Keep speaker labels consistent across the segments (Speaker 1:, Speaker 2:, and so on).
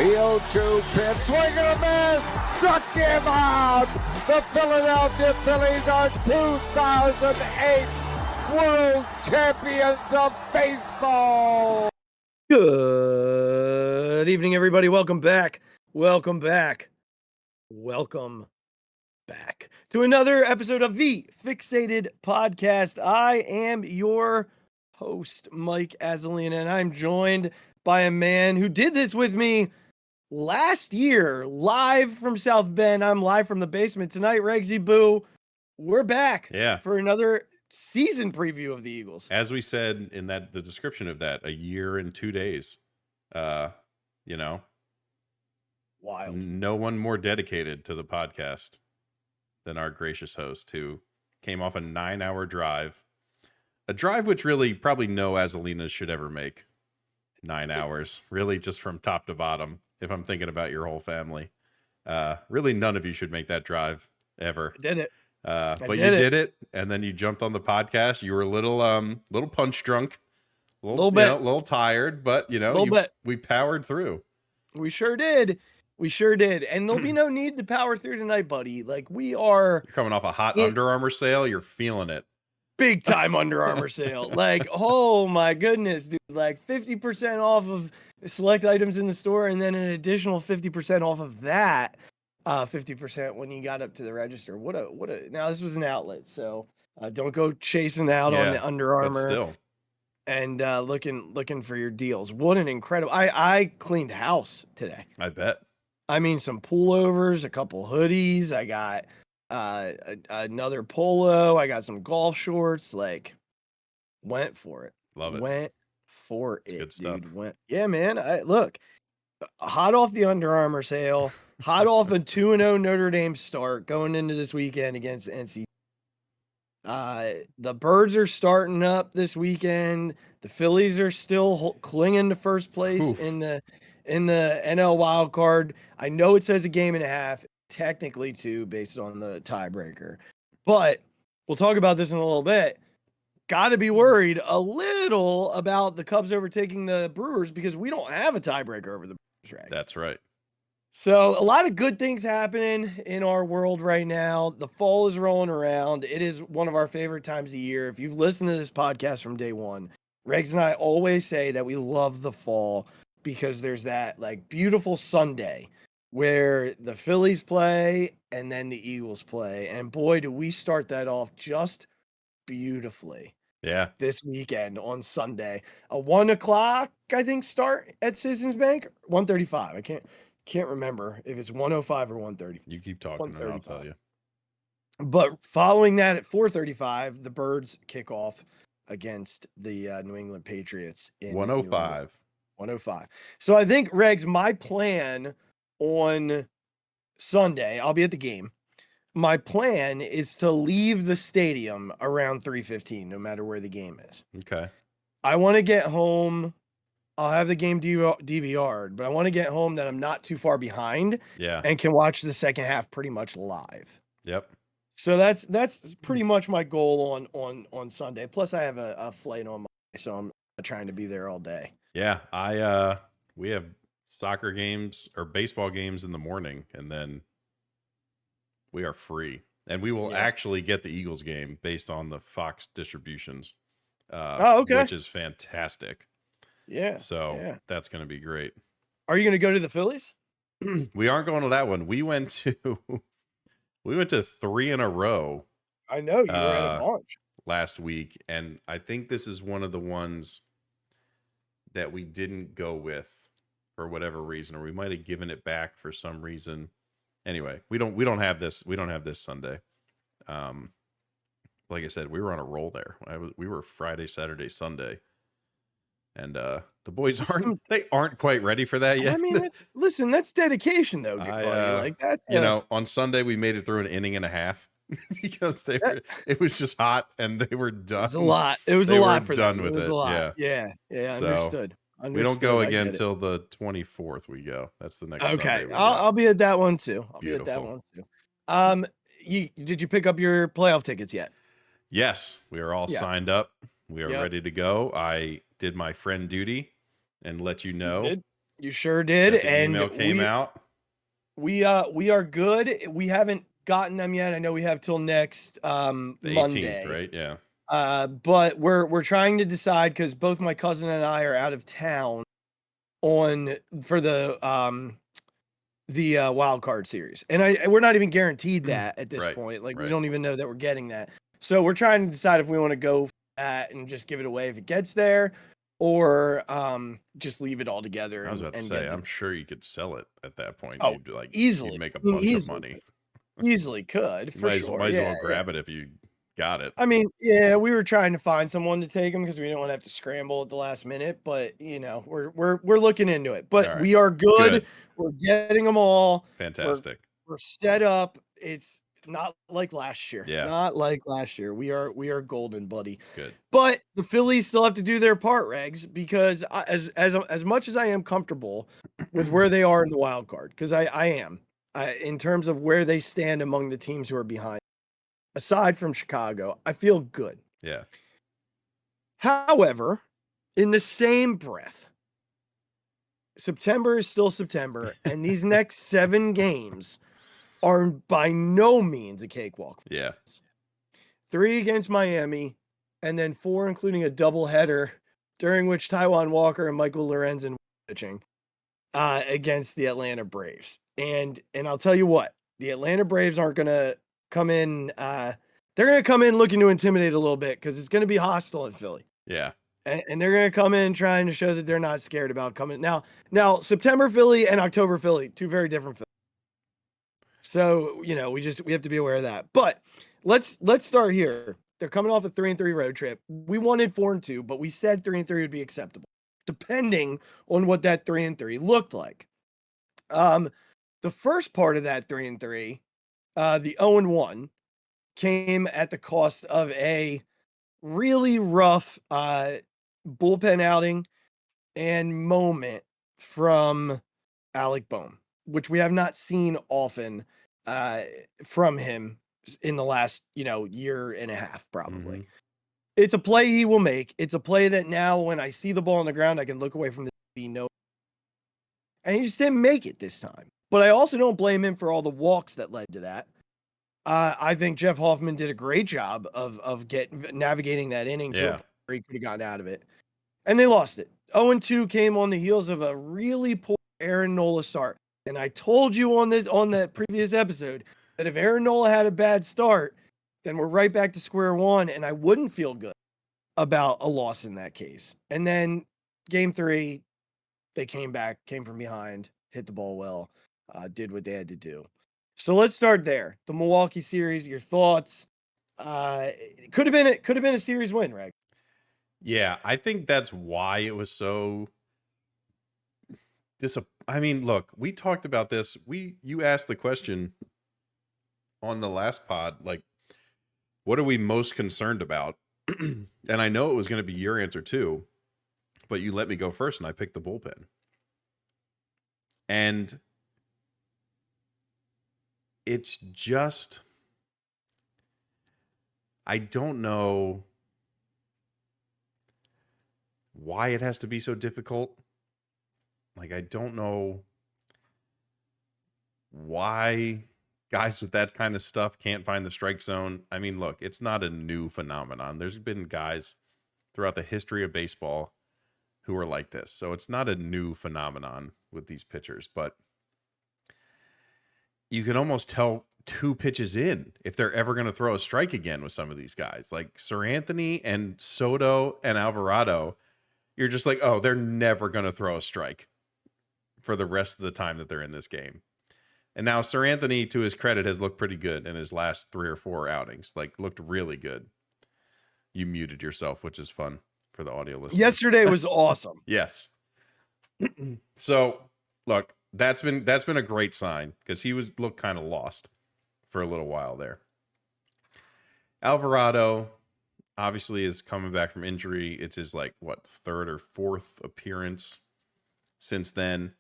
Speaker 1: 0-2 pitch, swing and a miss, struck him out. The Philadelphia Phillies are 2008 World Champions of Baseball.
Speaker 2: Good evening, everybody. Welcome back to another episode of the Phixated podcast. I am your host, Mike Azzy, and I'm joined by a man who did this with me last year, live from South Bend. I'm live from the basement tonight. Regzy Boo, we're back for another season preview of the Eagles.
Speaker 3: As we said in the description of that, a year and 2 days.
Speaker 2: Wild.
Speaker 3: No one more dedicated to the podcast than our gracious host, who came off a 9-hour drive. A drive which really probably no Azalinas should ever make. 9 hours, really, just from top to bottom. If I'm thinking about your whole family, really none of you should make that drive ever.
Speaker 2: I did it.
Speaker 3: But you did it, and then you jumped on the podcast. You were a little punch drunk, a little tired, but we powered through.
Speaker 2: We sure did. And there'll be no need to power through tonight, buddy. Like, you're
Speaker 3: coming off a hot Under Armour sale. You're feeling it.
Speaker 2: Big time Under Armour sale. Like, oh my goodness, dude. Like 50% off of select items in the store, and then an additional 50% off of that. 50% when you got up to the register. Now this was an outlet, so don't go chasing out on the Under Armour
Speaker 3: still.
Speaker 2: And looking for your deals. What an incredible. I cleaned house today.
Speaker 3: I bet.
Speaker 2: I mean, some pullovers, a couple hoodies. I got another polo. I got some golf shorts. Like, went for it.
Speaker 3: Love it.
Speaker 2: Went for it,
Speaker 3: good stuff.
Speaker 2: Dude. Yeah, man. Look, hot off the Under Armour sale, hot off a 2-0 Notre Dame start going into this weekend against NC. The Birds are starting up this weekend. The Phillies are still clinging to first place in the NL wild card. I know it says a game and a half, technically 2 based on the tiebreaker, but we'll talk about this in a little bit. Got to be worried a little about the Cubs overtaking the Brewers because we don't have a tiebreaker over the Brewers, right?
Speaker 3: That's right.
Speaker 2: So a lot of good things happening in our world right now. The fall is rolling around. It is one of our favorite times of year. If you've listened to this podcast from day one, Regz and I always say that we love the fall because there's that like beautiful Sunday where the Phillies play and then the Eagles play. And boy, do we start that off just beautifully.
Speaker 3: Yeah.
Speaker 2: This weekend on Sunday, a 1 o'clock, I think, start at Citizens Bank. 1:35. I can't remember if it's 1:05 or 1:30.
Speaker 3: You keep talking and I'll tell you.
Speaker 2: But following that at 4:35, the Birds kick off against the New England Patriots in
Speaker 3: 105.
Speaker 2: 105. So I think, Regz, my plan on Sunday, I'll be at the game. My plan is to leave the stadium around 3:15, no matter where the game is.
Speaker 3: Okay.
Speaker 2: I want to get home. I'll have the game DVR'd, but I want to get home that I'm not too far behind.
Speaker 3: Yeah.
Speaker 2: And can watch the second half pretty much live.
Speaker 3: Yep.
Speaker 2: So that's pretty much my goal on Sunday. Plus, I have a flight on Monday, so I'm trying to be there all day.
Speaker 3: Yeah. We have soccer games or baseball games in the morning, and then we are free. And we will actually get the Eagles game based on the Fox distributions.
Speaker 2: Okay.
Speaker 3: Which is fantastic.
Speaker 2: Yeah.
Speaker 3: So that's going to be great.
Speaker 2: Are you going to go to the Phillies?
Speaker 3: We aren't going to that one. We went to 3 in a row.
Speaker 2: I know you were at a bunch
Speaker 3: last week, and I think this is one of the ones that we didn't go with for whatever reason, or we might have given it back for some reason. Anyway, we don't have this Sunday. Like I said, we were on a roll there. We were Friday, Saturday, Sunday. And the boys aren't quite ready for that yet.
Speaker 2: I mean, listen, that's dedication, though, buddy. Like that's
Speaker 3: on Sunday we made it through an inning and a half because it was just hot and they were done.
Speaker 2: It was a lot. It was a lot for them.
Speaker 3: It was
Speaker 2: a lot.
Speaker 3: Yeah.
Speaker 2: So, understood.
Speaker 3: We don't go again until the 24th. We go. That's the next.
Speaker 2: Okay,
Speaker 3: Sunday
Speaker 2: I'll be at that one too.
Speaker 3: Beautiful.
Speaker 2: Be at that one too. Did you pick up your playoff tickets yet?
Speaker 3: Yes, we are all signed up. We are ready to go. I did my friend duty and let you know
Speaker 2: You sure did.
Speaker 3: That the
Speaker 2: And
Speaker 3: email came out.
Speaker 2: we are good. We haven't gotten them yet. I know we have till next
Speaker 3: The
Speaker 2: Monday,
Speaker 3: 18th, right? Yeah.
Speaker 2: but we're trying to decide because both my cousin and I are out of town for the wild card series, and we're not even guaranteed that at this
Speaker 3: Right,
Speaker 2: point. Like we
Speaker 3: right.
Speaker 2: don't even know that we're getting that. So we're trying to decide if we want to go for that and just give it away if it gets there, or just leave it all together.
Speaker 3: I was about to
Speaker 2: and
Speaker 3: say,
Speaker 2: get
Speaker 3: I'm sure you could sell it at that point.
Speaker 2: Oh,
Speaker 3: You'd like
Speaker 2: easily.
Speaker 3: you'd make a
Speaker 2: I mean,
Speaker 3: bunch of
Speaker 2: easily
Speaker 3: money.
Speaker 2: Easily could, for sure.
Speaker 3: Might as
Speaker 2: Yeah,
Speaker 3: well
Speaker 2: yeah.
Speaker 3: grab it if you got it.
Speaker 2: I mean, yeah, we were trying to find someone to take them because we didn't want to have to scramble at the last minute, but we're looking into it. But
Speaker 3: All right.
Speaker 2: we are good.
Speaker 3: Good.
Speaker 2: We're getting them all.
Speaker 3: Fantastic.
Speaker 2: We're set up. It's not like last year.
Speaker 3: Yeah.
Speaker 2: Not like last year. We are golden, buddy.
Speaker 3: Good.
Speaker 2: But the Phillies still have to do their part, Regs, because as much as I am comfortable with where they are in the wild card, because I am, in terms of where they stand among the teams who are behind, aside from Chicago, I feel good.
Speaker 3: Yeah.
Speaker 2: However, in the same breath, September is still September, and these next 7 games are by no means a cakewalk.
Speaker 3: Yeah.
Speaker 2: 3 against Miami, and then 4, including a doubleheader, during which Taijuan Walker and Michael Lorenzen were pitching against the Atlanta Braves. And I'll tell you what, the Atlanta Braves aren't going to come in. They're going to come in looking to intimidate a little bit because it's going to be hostile in Philly.
Speaker 3: Yeah.
Speaker 2: And they're going to come in trying to show that they're not scared about coming. Now, September Philly and October Philly, 2 very different Phillies. So, we have to be aware of that. But let's start here. They're coming off a 3-3 road trip. We wanted 4-2, but we said 3-3 would be acceptable, depending on what that 3-3 looked like. The first part of that 3-3, the 0-1, came at the cost of a really rough bullpen outing and moment from Alec Bohm, which we have not seen often from him in the last, year and a half, probably.
Speaker 3: Mhm.
Speaker 2: It's a play he will make. It's a play that now when I see the ball on the ground, I can look away from the TV, and he just didn't make it this time. But I also don't blame him for all the walks that led to that. I think Jeff Hoffman did a great job of navigating that inning to a point where he could have gotten out of it. And they lost it. 0-2 came on the heels of a really poor Aaron Nola start. And I told you on that previous episode that if Aaron Nola had a bad start, then we're right back to square one, and I wouldn't feel good about a loss in that case. And then game 3, they came from behind, hit the ball well, did what they had to do. So let's start there. The Milwaukee series, your thoughts? It could have been a series win, right?
Speaker 3: Yeah, I think that's why it was so I mean, look, we talked about this. You asked the question on the last pod, like, what are we most concerned about? And I know it was going to be your answer too, but you let me go first and I picked the bullpen. And it's just, I don't know why it has to be so difficult. Like, I don't know why guys with that kind of stuff can't find the strike zone. I mean, look, it's not a new phenomenon. There's been guys throughout the history of baseball who are like this. So it's not a new phenomenon with these pitchers, but you can almost tell 2 pitches in if they're ever going to throw a strike again with some of these guys. Like Sir Anthony and Soto and Alvarado, you're just like, oh, they're never going to throw a strike for the rest of the time that they're in this game. And now Sir Anthony, to his credit, has looked pretty good in his last 3 or 4 outings. Like, looked really good. You muted yourself, which is fun for the audio listeners.
Speaker 2: Yesterday was awesome.
Speaker 3: Yes. So, look, that's been a great sign because he looked kind of lost for a little while there. Alvarado obviously is coming back from injury. It's his 3rd or 4th appearance since then.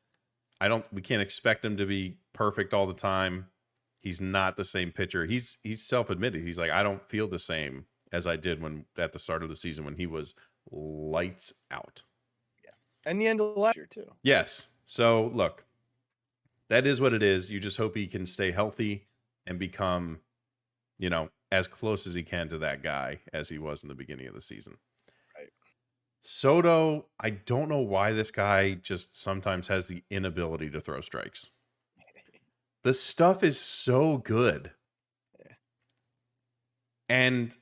Speaker 3: We can't expect him to be perfect all the time. He's not the same pitcher. He's self-admitted. He's like, I don't feel the same as I did at the start of the season when he was lights out.
Speaker 2: Yeah. And the end of last year too.
Speaker 3: Yes. So look, that is what it is. You just hope he can stay healthy and become, as close as he can to that guy as he was in the beginning of the season.
Speaker 2: Right.
Speaker 3: Soto, I don't know why this guy just sometimes has the inability to throw strikes. The stuff is so good.
Speaker 2: Yeah.
Speaker 3: And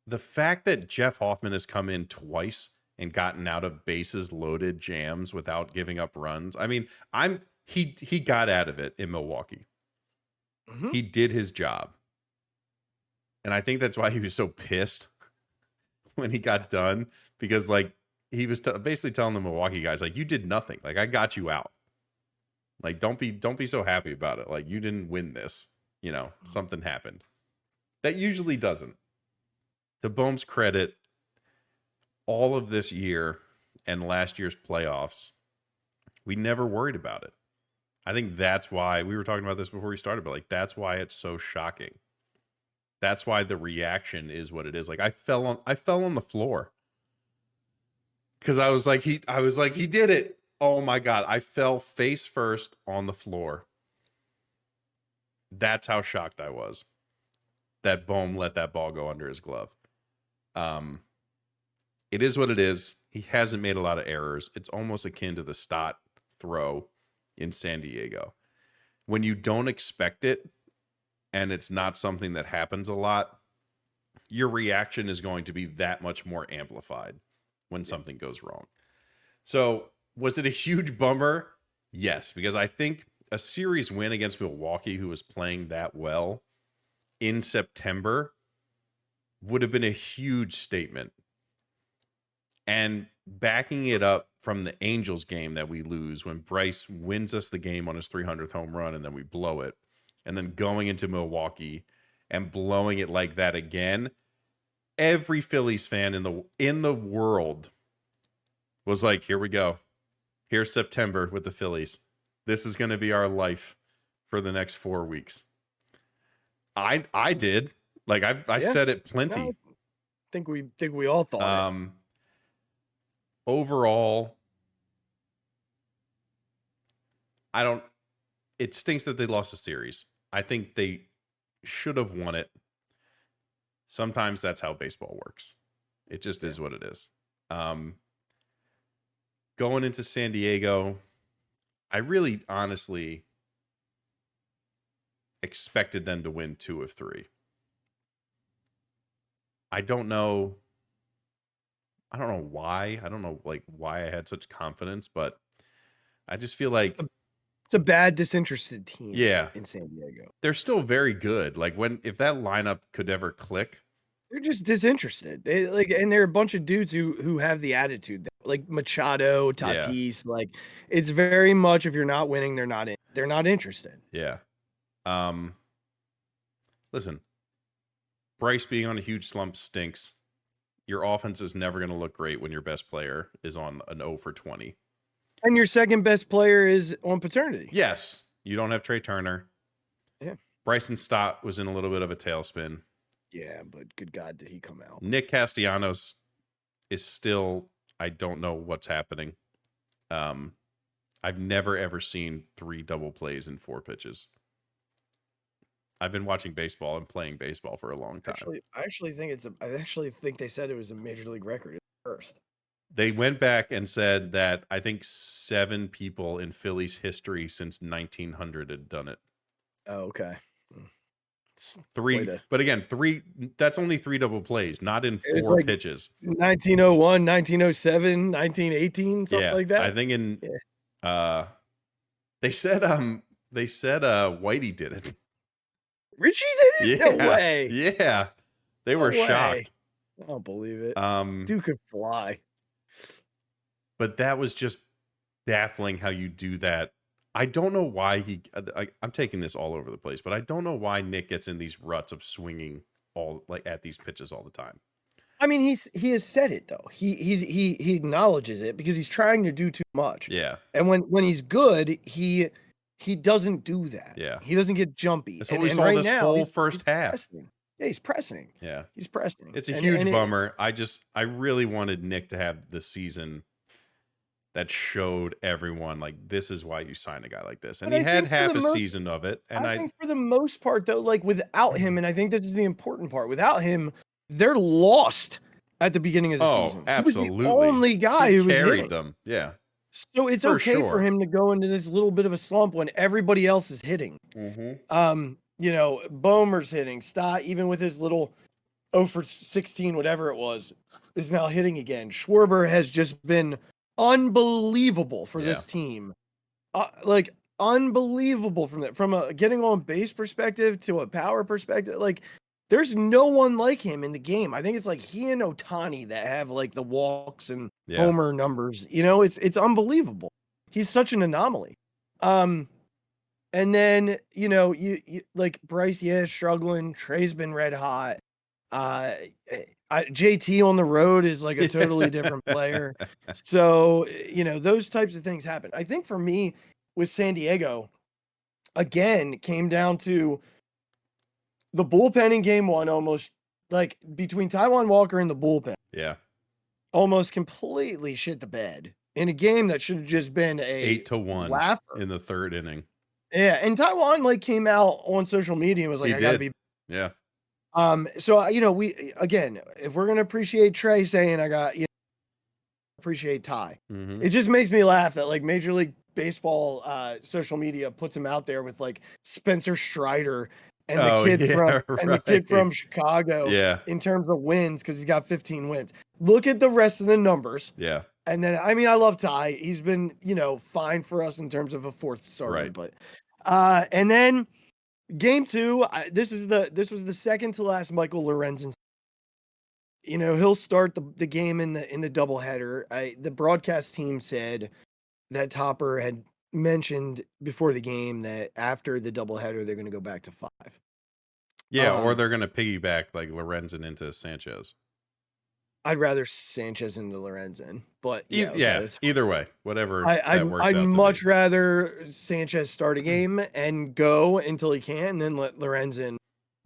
Speaker 3: the fact that Jeff Hoffman has come in twice and gotten out of bases loaded jams without giving up runs. I mean, he got out of it in Milwaukee.
Speaker 2: Mm-hmm.
Speaker 3: He did his job. And I think that's why he was so pissed when he got done, because like he was basically telling the Milwaukee guys, like, you did nothing. Like, I got you out. Like, don't be so happy about it. Like, you didn't win this. Something happened. That usually doesn't. To Bohm's credit, all of this year and last year's playoffs, we never worried about it. I think that's why we were talking about this before we started, but like, that's why it's so shocking. That's why the reaction is what it is. Like, I fell on the floor because I was like, he did it. Oh my God. I fell face first on the floor. That's how shocked I was that Bohm let that ball go under his glove. It is what it is. He hasn't made a lot of errors. It's almost akin to the Stott throw in San Diego. When you don't expect it and it's not something that happens a lot, your reaction is going to be that much more amplified when something goes wrong. So, was it a huge bummer? Yes, because I think a series win against Milwaukee, who was playing that well in September, would have been a huge statement. And backing it up from the Angels game that we lose when Bryce wins us the game on his 300th home run and then we blow it, and then going into Milwaukee and blowing it like that again, every Phillies fan in the world was like, here we go. Here's September with the Phillies. This is going to be our life for the next 4 weeks. I did. Like, I said it plenty.
Speaker 2: No, I think we all thought it.
Speaker 3: Overall, it stinks that they lost the series. I think they should have won it. Sometimes that's how baseball works. It just is what it is. Going into San Diego, I really honestly expected them to win 2 of 3. I don't know why. I don't know like why I had such confidence, but I just feel like
Speaker 2: it's a bad disinterested team.
Speaker 3: Yeah.
Speaker 2: In San Diego.
Speaker 3: They're still very good. Like, if that lineup could ever click,
Speaker 2: they're just disinterested. And they're a bunch of dudes who have the attitude like Machado, Tatis. Yeah. Like, it's very much, if you're not winning, they're not interested.
Speaker 3: Yeah. Listen, Bryce being on a huge slump stinks. Your offense is never going to look great when your best player is on an 0 for 20.
Speaker 2: And your second best player is on paternity.
Speaker 3: Yes. You don't have Trey Turner.
Speaker 2: Yeah.
Speaker 3: Bryson Stott was in a little bit of a tailspin.
Speaker 2: Yeah, but good God, did he come out.
Speaker 3: Nick Castellanos is still, I don't know what's happening. I've never, ever seen 3 double plays in 4 pitches. I've been watching baseball and playing baseball for a long time.
Speaker 2: I actually think they said it was a major league record first.
Speaker 3: They went back and said that I think 7 people in Phillies history since 1900 had done it.
Speaker 2: Oh, okay.
Speaker 3: It's 3, but again, 3. That's only 3 double plays, not in 4 pitches.
Speaker 2: 1901, 1907, 1918, something like that.
Speaker 3: I think they said Whitey did it.
Speaker 2: Richie did it?
Speaker 3: Yeah,
Speaker 2: no way.
Speaker 3: Yeah, they were shocked.
Speaker 2: I don't believe it. Dude could fly.
Speaker 3: But that was just baffling how you do that. I don't know why I'm taking this all over the place, but I don't know why Nick gets in these ruts of swinging at these pitches all the time.
Speaker 2: I mean, he has said it though. He acknowledges it because he's trying to do too much.
Speaker 3: Yeah.
Speaker 2: And when he's good, he doesn't do that.
Speaker 3: Yeah.
Speaker 2: He doesn't get jumpy.
Speaker 3: That's what we saw this whole first half.
Speaker 2: Pressing. Yeah, he's pressing.
Speaker 3: Yeah.
Speaker 2: He's pressing.
Speaker 3: It's a huge bummer. I really wanted Nick to have the season that showed everyone like this is why you sign a guy like this. And
Speaker 2: But
Speaker 3: he
Speaker 2: I
Speaker 3: had
Speaker 2: think for
Speaker 3: half
Speaker 2: the
Speaker 3: a
Speaker 2: most
Speaker 3: season of it. And
Speaker 2: I think for the most part, though, like without him, and I think this is the important part, without him, they're lost at the beginning of the season. He was the
Speaker 3: absolutely.
Speaker 2: only guy
Speaker 3: He
Speaker 2: who was
Speaker 3: carried
Speaker 2: hitting.
Speaker 3: them. Yeah.
Speaker 2: So it's
Speaker 3: For
Speaker 2: okay for
Speaker 3: sure.
Speaker 2: him to go into this little bit of a slump when everybody else is hitting. You know, Bomer's hitting. Stott, even with his little 0 for 16, whatever it was, is now hitting again. Schwarber has just been unbelievable for
Speaker 3: Yeah.
Speaker 2: this team. Like unbelievable from a getting on base perspective to a power perspective. Like there's no one like him in the game. I think it's like he and Ohtani that have like the walks and
Speaker 3: Yeah.
Speaker 2: homer numbers. You know, it's unbelievable. He's such an anomaly. And then, you know, you like Bryce, yeah, struggling. Trey's been red hot. JT on the road is like a totally different player. So, you know, those types of things happen. I think for me with San Diego, again, came down to the bullpen in game one, almost like between Taijuan Walker and the bullpen,
Speaker 3: Yeah.
Speaker 2: almost completely shit the bed in a game that should have just been a
Speaker 3: 8-1
Speaker 2: laugher.
Speaker 3: in the third inning.
Speaker 2: Yeah, and Taijuan like came out on social media and was like,
Speaker 3: He
Speaker 2: I gotta
Speaker 3: did.
Speaker 2: be.
Speaker 3: Yeah.
Speaker 2: So you know, we again, if we're gonna appreciate Trey saying I got, you know, appreciate Ty, it just makes me laugh that like Major League Baseball social media puts him out there with like Spencer Strider and the kid from Chicago
Speaker 3: Yeah.
Speaker 2: in terms of wins because he's got 15 wins. Look at the rest of the numbers.
Speaker 3: Yeah.
Speaker 2: And then I mean I love Ty. He's been, you know, fine for us in terms of a fourth starter,
Speaker 3: Right.
Speaker 2: but and then game two, this was the second to last Michael Lorenzen. You know, he'll start the game in the doubleheader. The broadcast team said that Topper had mentioned before the game that after the doubleheader, they're going to go back to 5.
Speaker 3: Yeah, or they're going to piggyback like Lorenzen into Sanchez.
Speaker 2: I'd rather Sanchez into Lorenzen, but yeah, okay,
Speaker 3: either way, whatever that works
Speaker 2: I'd
Speaker 3: out to
Speaker 2: much
Speaker 3: be.
Speaker 2: rather Sanchez start a game and go until he can, and then let Lorenzen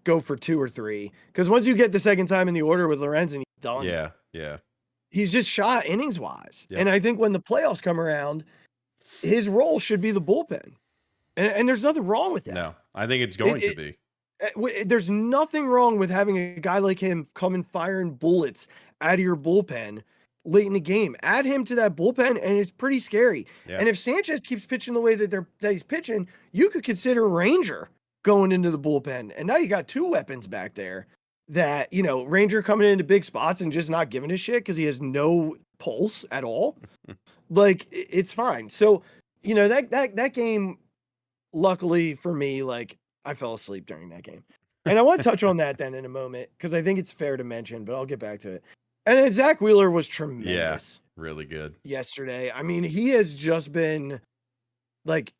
Speaker 2: go for 2 or 3. Because once you get the second time in the order with Lorenzen, he's done.
Speaker 3: Yeah, yeah.
Speaker 2: He's just shot innings wise.
Speaker 3: Yep.
Speaker 2: And I think when the playoffs come around, his role should be the bullpen. And there's nothing wrong with that.
Speaker 3: No, I think it's going to be.
Speaker 2: There's nothing wrong with having a guy like him come and firing bullets out of your bullpen late in the game. Add him to that bullpen, and it's pretty scary.
Speaker 3: Yeah.
Speaker 2: And if Sanchez keeps pitching the way that he's pitching, you could consider Ranger going into the bullpen. And now you got 2 weapons back there that, you know, Ranger coming into big spots and just not giving a shit because he has no pulse at all. Like, it's fine. So, you know, that game, luckily for me, like, I fell asleep during that game. And I want to touch on that then in a moment because I think it's fair to mention, but I'll get back to it. And then Zach Wheeler was tremendous.
Speaker 3: Yeah, really good.
Speaker 2: Yesterday. I mean, he has just been like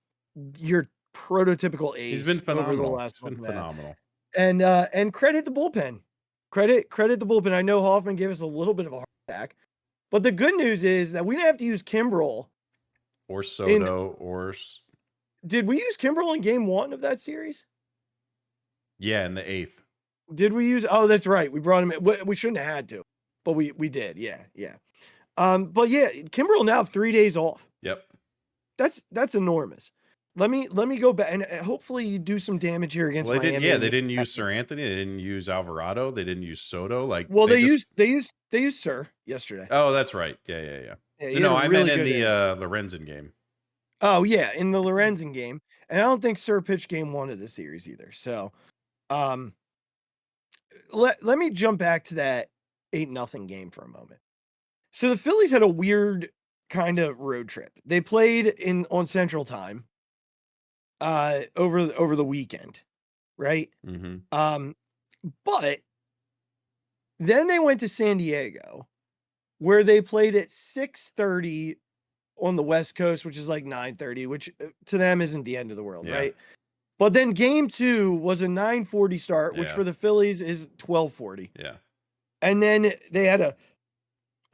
Speaker 2: your prototypical ace.
Speaker 3: He's been phenomenal.
Speaker 2: Over the last
Speaker 3: He's been phenomenal.
Speaker 2: And credit the bullpen. Credit the bullpen. I know Hoffman gave us a little bit of a heart attack, but the good news is that we didn't have to use Kimbrel
Speaker 3: or Soto
Speaker 2: Did we use Kimbrel in game 1 of that series?
Speaker 3: Yeah, in the 8th.
Speaker 2: Did we use? Oh, that's right. We brought him in. We shouldn't have had to, but we did. Yeah. But yeah, Kimbrel now 3 days off.
Speaker 3: Yep.
Speaker 2: That's enormous. Let me go back and hopefully you do some damage here against Miami.
Speaker 3: They didn't use Sir Anthony. They didn't use Alvarado. They didn't use Soto.
Speaker 2: They used Sir yesterday.
Speaker 3: Oh, that's right. Yeah.
Speaker 2: No,
Speaker 3: I meant in the Lorenzen game.
Speaker 2: Oh yeah, in the Lorenzen game, and I don't think Sir pitched game 1 of the series either. So, let me jump back to that 8-0 game for a moment. So the Phillies had a weird kind of road trip. They played on Central Time over the weekend, right?
Speaker 3: Mm-hmm.
Speaker 2: But then they went to San Diego, where they played at 6:30 on the West Coast, which is like 9:30, which to them isn't the end of the world, right? But then game 2 was a 9:40 start, which for the Phillies is 12:40.
Speaker 3: Yeah.
Speaker 2: And then they had a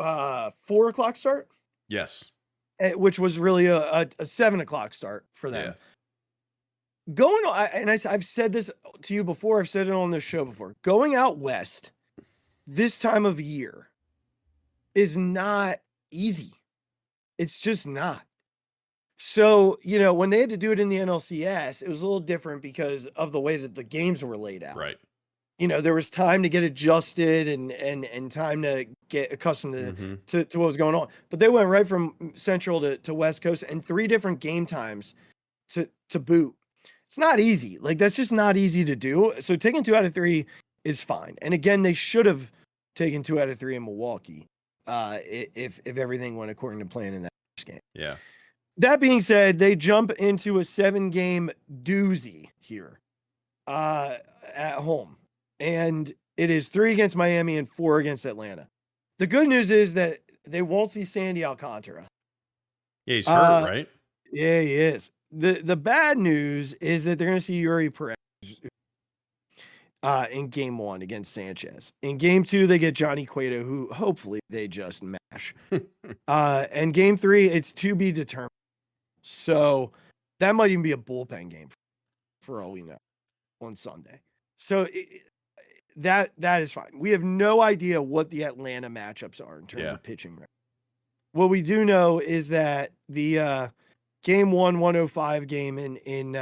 Speaker 2: 4:00 start.
Speaker 3: Yes.
Speaker 2: Which was really a 7:00 start for them. Yeah. I've said this to you before. I've said it on this show before. Going out west this time of year is not easy. It's just not. So, when they had to do it in the NLCS, it was a little different because of the way that the games were laid out.
Speaker 3: Right.
Speaker 2: There was time to get adjusted and time to get accustomed to what was going on. But they went right from Central to West Coast and 3 different game times to boot. It's not easy. Like, that's just not easy to do. So taking 2 out of 3 is fine. And again, they should have taken 2 out of 3 in Milwaukee if everything went according to plan in that first game.
Speaker 3: Yeah.
Speaker 2: That being said, they jump into a 7-game doozy here at home. And it is 3 against Miami and 4 against Atlanta. The good news is that they won't see Sandy Alcantara.
Speaker 3: Yeah, he's hurt, right?
Speaker 2: Yeah, he is. The bad news is that they're going to see Yuri Perez in game 1 against Sanchez. In game 2, they get Johnny Cueto, who hopefully they just mash. And game 3, it's to be determined. So that might even be a bullpen game for all we know on Sunday. So that is fine. We have no idea what the Atlanta matchups are in terms of pitching. What we do know is that the game 1 105 game in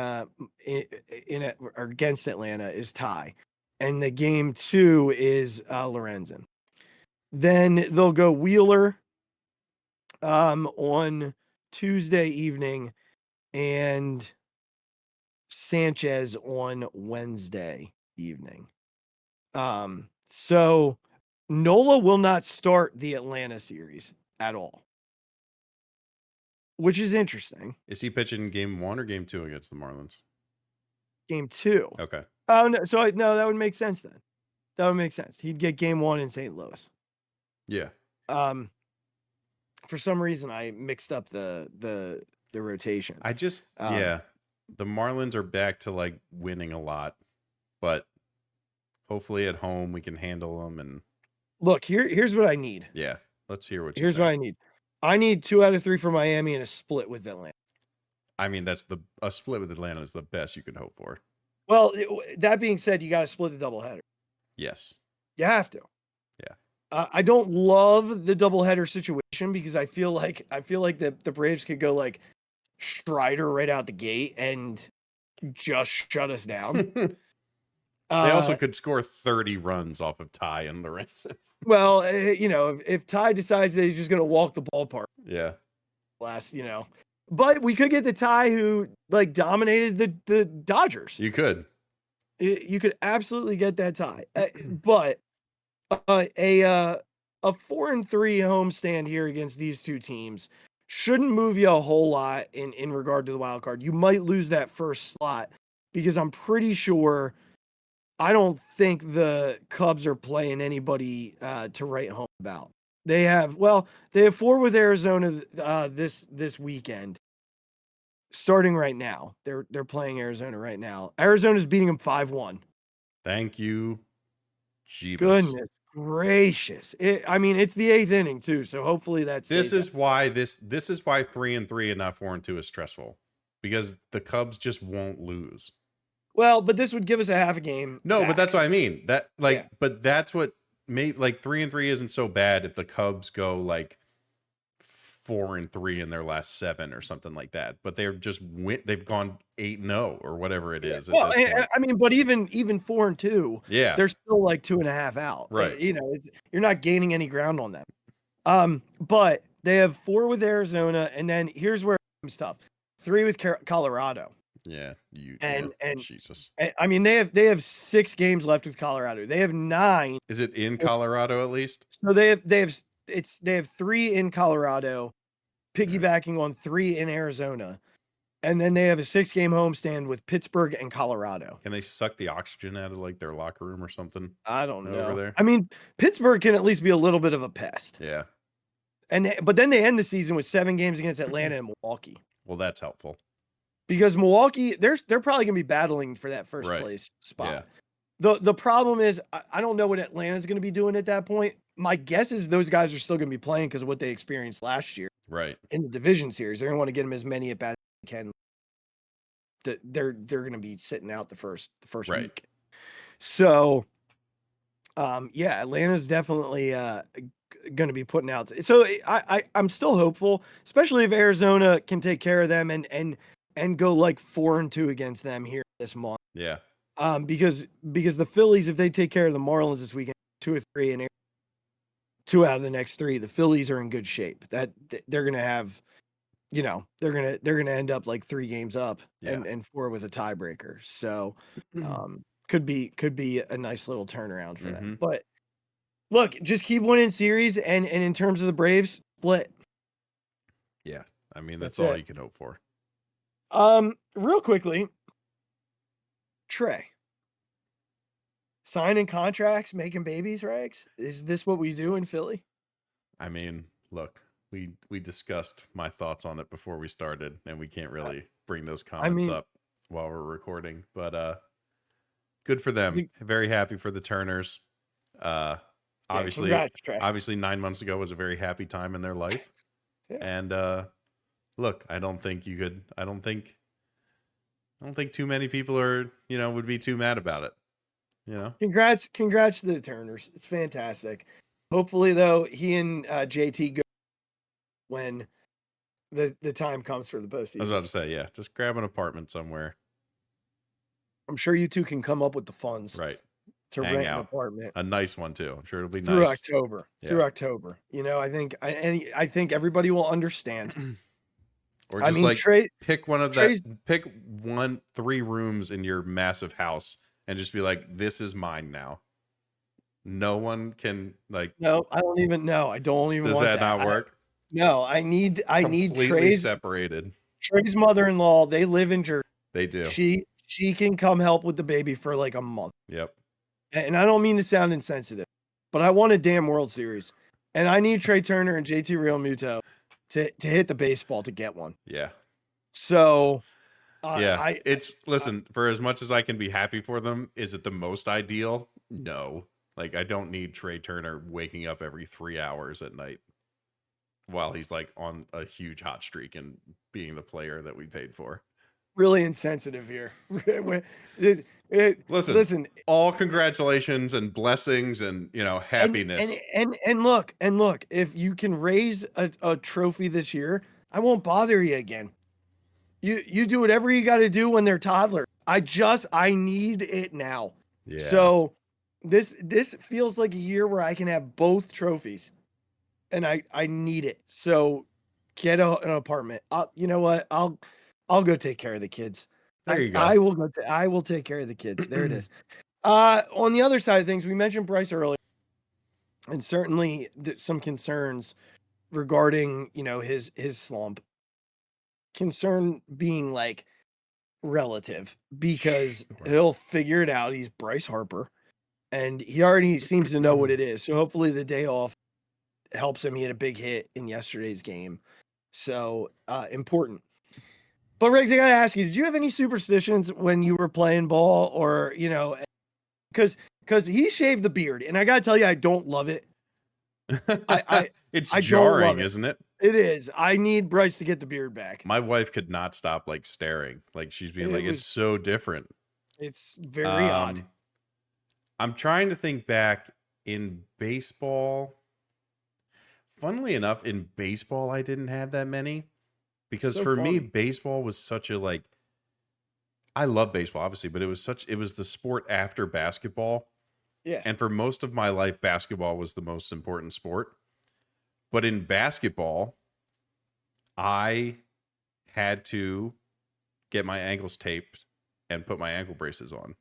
Speaker 2: against Atlanta is Ty, and the game 2 is Lorenzen. Then they'll go Wheeler on Tuesday evening and Sanchez on Wednesday evening. So Nola will not start the Atlanta series at all, which is interesting.
Speaker 3: Is he pitching game 1 or game 2 against the Marlins?
Speaker 2: Game 2.
Speaker 3: Okay.
Speaker 2: Oh, no. So no, that would make sense then. That would make sense. He'd get game 1 in St. Louis.
Speaker 3: Yeah.
Speaker 2: For some reason I mixed up the rotation.
Speaker 3: I just the Marlins are back to like winning a lot, but hopefully at home we can handle them. And
Speaker 2: look, here's what I need.
Speaker 3: Yeah, let's hear what.
Speaker 2: Here's what I need. I need 2 out of 3 for Miami and a split with Atlanta.
Speaker 3: I mean, a split with Atlanta is the best you can hope for.
Speaker 2: Well, that being said, you got to split the doubleheader.
Speaker 3: Yes,
Speaker 2: you have to.
Speaker 3: Yeah.
Speaker 2: I don't love the doubleheader situation because I feel like the Braves could go like Strider right out the gate and just shut us down.
Speaker 3: They also could score 30 runs off of Ty and Lorenzen.
Speaker 2: Well, if Ty decides that he's just going to walk the ballpark.
Speaker 3: Yeah.
Speaker 2: But we could get the Ty who like dominated the Dodgers.
Speaker 3: You could.
Speaker 2: You could absolutely get that Ty. But a 4-3 homestand here against these 2 teams shouldn't move you a whole lot in regard to the wild card. You might lose that first slot because I'm pretty sure I don't think the Cubs are playing anybody to write home about. They have 4 with Arizona this weekend. Starting right now. They're playing Arizona right now. Arizona's beating them 5-1.
Speaker 3: Thank you. Jeebus.
Speaker 2: Goodness gracious. It's the 8th inning too, so hopefully that's
Speaker 3: this is why 3-3 and not 4-2 is stressful. Because the Cubs just won't lose.
Speaker 2: Well, but this would give us a half a game.
Speaker 3: No,
Speaker 2: back.
Speaker 3: but that's what I mean. But that's what made 3-3 isn't so bad if the Cubs go like 4-3 in their last 7 or something like that. But they've gone 8-0 or whatever it is.
Speaker 2: Well, but even 4-2, they're still like 2.5 out.
Speaker 3: Right.
Speaker 2: You're not gaining any ground on them. But they have 4 with Arizona, and then here's where it's tough. 3 with Colorado.
Speaker 3: Yeah,
Speaker 2: and
Speaker 3: Jesus.
Speaker 2: They have 6 games left with Colorado. They have 9.
Speaker 3: Is it in Colorado at least?
Speaker 2: So they have 3 in Colorado, piggybacking on 3 in Arizona, and then they have a 6-game homestand with Pittsburgh and Colorado.
Speaker 3: Can they suck the oxygen out of like their locker room or something?
Speaker 2: I don't know.
Speaker 3: Over there?
Speaker 2: Pittsburgh can at least be a little bit of a pest.
Speaker 3: Yeah.
Speaker 2: But then they end the season with 7 games against Atlanta and Milwaukee.
Speaker 3: Well, that's helpful.
Speaker 2: Because Milwaukee, they're probably going to be battling for that first place spot. Yeah. The problem is, I don't know what Atlanta's going to be doing at that point. My guess is those guys are still going to be playing because of what they experienced last year.
Speaker 3: Right.
Speaker 2: In the division series. They're going to want to get them as many at bats as they can. They're going to be sitting out the first week. So, Atlanta's definitely going to be putting out. So I'm still hopeful, especially if Arizona can take care of them and go like 4-2 against them here this month.
Speaker 3: Yeah.
Speaker 2: Because the Phillies, if they take care of the Marlins this weekend, 2 or 3, and 2 out of the next 3, the Phillies are in good shape. That they're gonna have, they're gonna end up like 3 games up and 4 with a tiebreaker. So, could be a nice little turnaround for them. But look, just keep winning series, and in terms of the Braves, split.
Speaker 3: Yeah, I mean that's
Speaker 2: That's
Speaker 3: all
Speaker 2: it.
Speaker 3: you can hope for.
Speaker 2: Real quickly, Trey. Signing contracts, making babies, Rex? Is this what we do in Philly?
Speaker 3: I mean, look, we discussed my thoughts on it before we started, and we can't really bring those comments up while we're recording. But good for them. Very happy for the Turners. Obviously,
Speaker 2: congrats, Trey.
Speaker 3: obviously 9 months ago was a very happy time in their life. And look, I don't think too many people are, would be too mad about it.
Speaker 2: Congrats to the Turners. It's fantastic. Hopefully, though, he and JT go when the time comes for the postseason.
Speaker 3: I was about to say, yeah, just grab an apartment somewhere.
Speaker 2: I'm sure you two can come up with the funds,
Speaker 3: right,
Speaker 2: to
Speaker 3: hang
Speaker 2: rent
Speaker 3: out.
Speaker 2: an apartment,
Speaker 3: a nice one too. I'm sure it'll be
Speaker 2: through
Speaker 3: nice
Speaker 2: October.
Speaker 3: Yeah.
Speaker 2: Through October, I think everybody will understand.
Speaker 3: Or just
Speaker 2: Trey,
Speaker 3: pick one of
Speaker 2: Trey's,
Speaker 3: pick 3 rooms in your massive house and just be like, this is mine now. No one can
Speaker 2: No, I don't even know. I don't even
Speaker 3: does
Speaker 2: want
Speaker 3: that not work?
Speaker 2: No, I need
Speaker 3: Completely
Speaker 2: Trey's
Speaker 3: separated.
Speaker 2: Trey's mother-in-law. They live in Jersey.
Speaker 3: They do.
Speaker 2: She can come help with the baby for like a month.
Speaker 3: Yep.
Speaker 2: And I don't mean to sound insensitive, but I want a damn World Series, and I need Trey Turner and JT Realmuto to hit the baseball to get one.
Speaker 3: Yeah.
Speaker 2: So,
Speaker 3: yeah, listen, for as much as I can be happy for them, is it the most ideal? No. Like, I don't need Trey Turner waking up every 3 hours at night while he's like on a huge hot streak and being the player that we paid for.
Speaker 2: Really insensitive here.
Speaker 3: Listen, all congratulations and blessings and happiness.
Speaker 2: And look, if you can raise a trophy this year, I won't bother you again. You do whatever you got to do when they're toddlers. I need it now.
Speaker 3: Yeah.
Speaker 2: So this feels like a year where I can have both trophies, and I need it. So get an apartment. You know what? I'll go take care of the kids.
Speaker 3: There you go.
Speaker 2: I will take care of the kids. There it is. On the other side of things, we mentioned Bryce earlier, and certainly some concerns regarding his slump. Concern being like relative, because he'll figure it out. He's Bryce Harper, and he already seems to know what it is. So hopefully the day off helps him. He had a big hit in yesterday's game, so important. But Riggs, I gotta ask you, did you have any superstitions when you were playing ball, or because he shaved the beard, and I gotta tell you, I don't love it.
Speaker 3: It's
Speaker 2: I
Speaker 3: jarring, isn't it?
Speaker 2: It is. I need Bryce to get the beard back.
Speaker 3: My wife could not stop staring. She's being it's so different.
Speaker 2: It's very odd.
Speaker 3: I'm trying to think back in baseball. Funnily enough, in baseball, I didn't have that many. Because for me, baseball was such a I love baseball, obviously, but it was the sport after basketball.
Speaker 2: Yeah.
Speaker 3: And for most of my life, basketball was the most important sport. But in basketball, I had to get my ankles taped and put my ankle braces on.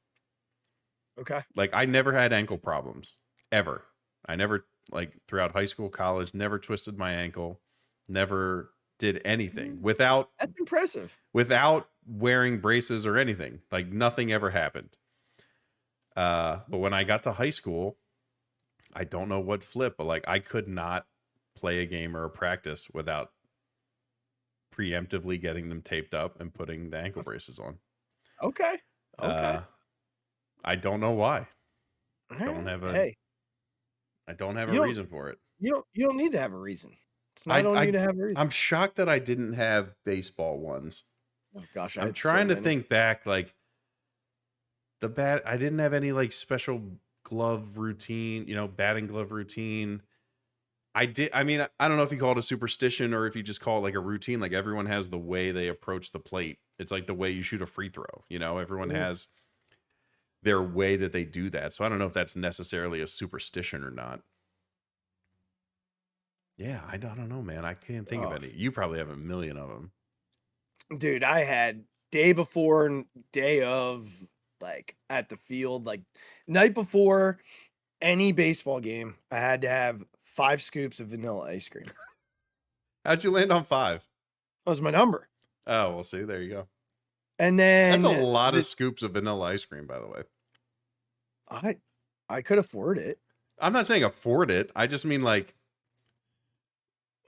Speaker 2: Okay.
Speaker 3: I never had ankle problems, ever. I never, throughout high school, college, never twisted my ankle, never did anything without.
Speaker 2: That's impressive.
Speaker 3: Without wearing braces or anything. Nothing ever happened. But when I got to high school, I don't know what flipped, but I could not play a game or a practice without preemptively getting them taped up and putting the ankle braces on.
Speaker 2: Okay.
Speaker 3: I don't know why. I don't have a reason for it.
Speaker 2: You don't need to have a reason. It's not on you to have a reason.
Speaker 3: I'm shocked that I didn't have baseball ones.
Speaker 2: Oh gosh,
Speaker 3: I'm trying to think back. I didn't have any special glove routine, batting glove routine. I mean, I don't know if you call it a superstition or if you just call it like a routine. Like everyone has the way they approach the plate. It's like the way you shoot a free throw. You know, everyone has their way that they do that. So I don't know if that's necessarily a superstition or not. Yeah, I don't know, man. I can't think of any. You probably have a million of them.
Speaker 2: Dude, I had day before and day of, like at the field, like night before any baseball game, I had to have 5 scoops of vanilla ice cream.
Speaker 3: How'd you land on 5?
Speaker 2: That was my number.
Speaker 3: Oh, well, see, there you go.
Speaker 2: And then
Speaker 3: That's a lot of scoops of vanilla ice cream, by the way.
Speaker 2: I could afford it.
Speaker 3: I'm not saying afford it. I just mean like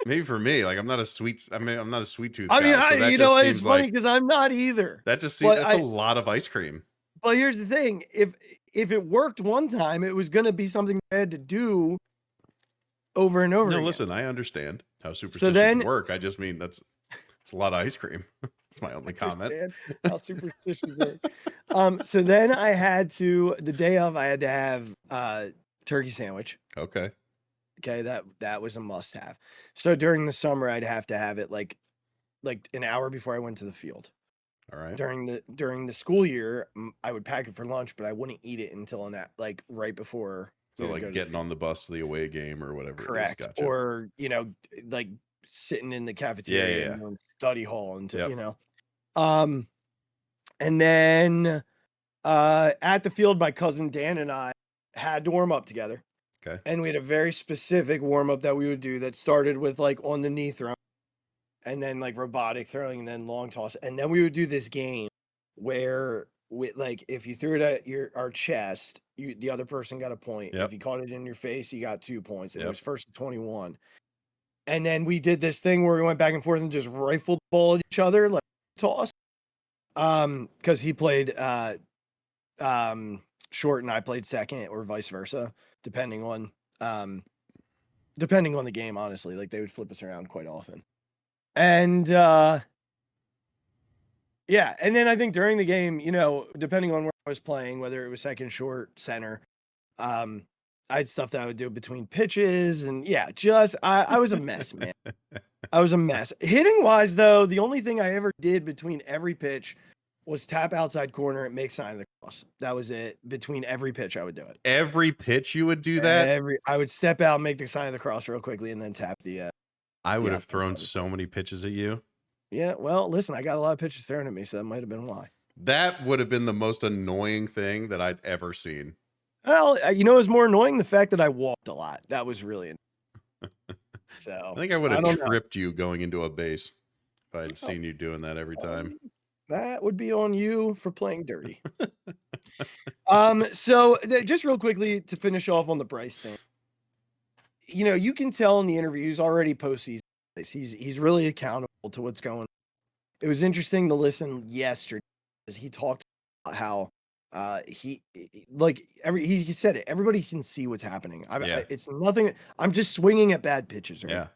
Speaker 3: maybe for me, like I'm not a sweet tooth
Speaker 2: I mean,
Speaker 3: guy. So that
Speaker 2: you
Speaker 3: just
Speaker 2: know,
Speaker 3: seems
Speaker 2: it's funny
Speaker 3: like
Speaker 2: because I'm not either.
Speaker 3: that just
Speaker 2: But
Speaker 3: seems that's a lot of ice cream.
Speaker 2: But here's the thing: if it worked one time, it was going to be something I had to do over and over.
Speaker 3: No,
Speaker 2: again.
Speaker 3: listen, I understand how superstitions work. I just mean it's a lot of ice cream. That's my only comment.
Speaker 2: How superstitions work. So then I had to, the day of, I had to have turkey sandwich.
Speaker 3: Okay.
Speaker 2: Okay, that was a must have. So during the summer, I'd have to have it like an hour before I went to the field.
Speaker 3: All right.
Speaker 2: During the school year, I would pack it for lunch, but I wouldn't eat it until like right before.
Speaker 3: So like getting on the bus to the away game or whatever.
Speaker 2: Correct.
Speaker 3: Gotcha.
Speaker 2: Or, like sitting in the cafeteria and study hall and and then at the field, my cousin Dan and I had to warm up together.
Speaker 3: Okay.
Speaker 2: And we had a very specific warm up that we would do that started with like on the knee throw and then like robotic throwing and then long toss. And then we would do this game where if you threw it at our chest, the other person got a point.
Speaker 3: Yep.
Speaker 2: If you caught it in your face, you got 2 points. And it was first to 21. And then we did this thing where we went back and forth and just rifled the ball at each other, like toss. Because he played short and I played second, or vice versa, depending on the game, honestly. Like they would flip us around quite often. And and then I think during the game, depending on where I was playing, whether it was second, short, center, I had stuff that I would do between pitches and I was a mess, man. I was a mess. Hitting wise though, the only thing I ever did between every pitch was tap outside corner and make sign of the cross. That was it. Between every pitch, I would do it.
Speaker 3: Every pitch you would do that?
Speaker 2: I would step out, make the sign of the cross real quickly, and then tap the
Speaker 3: I would have thrown so many pitches at you.
Speaker 2: Yeah, well, listen, I got a lot of pitches thrown at me, so that might have been why.
Speaker 3: That would have been the most annoying thing that I'd ever seen.
Speaker 2: Well, it was more annoying the fact that I walked a lot. That was really annoying. So
Speaker 3: I think I would have tripped you going into a base if I had seen you doing that every time.
Speaker 2: That would be on you for playing dirty. So just real quickly to finish off on the Bryce thing. You can tell in the interviews already postseason. He's really accountable to what's going on. It was interesting to listen yesterday as he talked about how he said it. Everybody can see what's happening. It's nothing. I'm just swinging at bad pitches. Right?
Speaker 3: Yeah.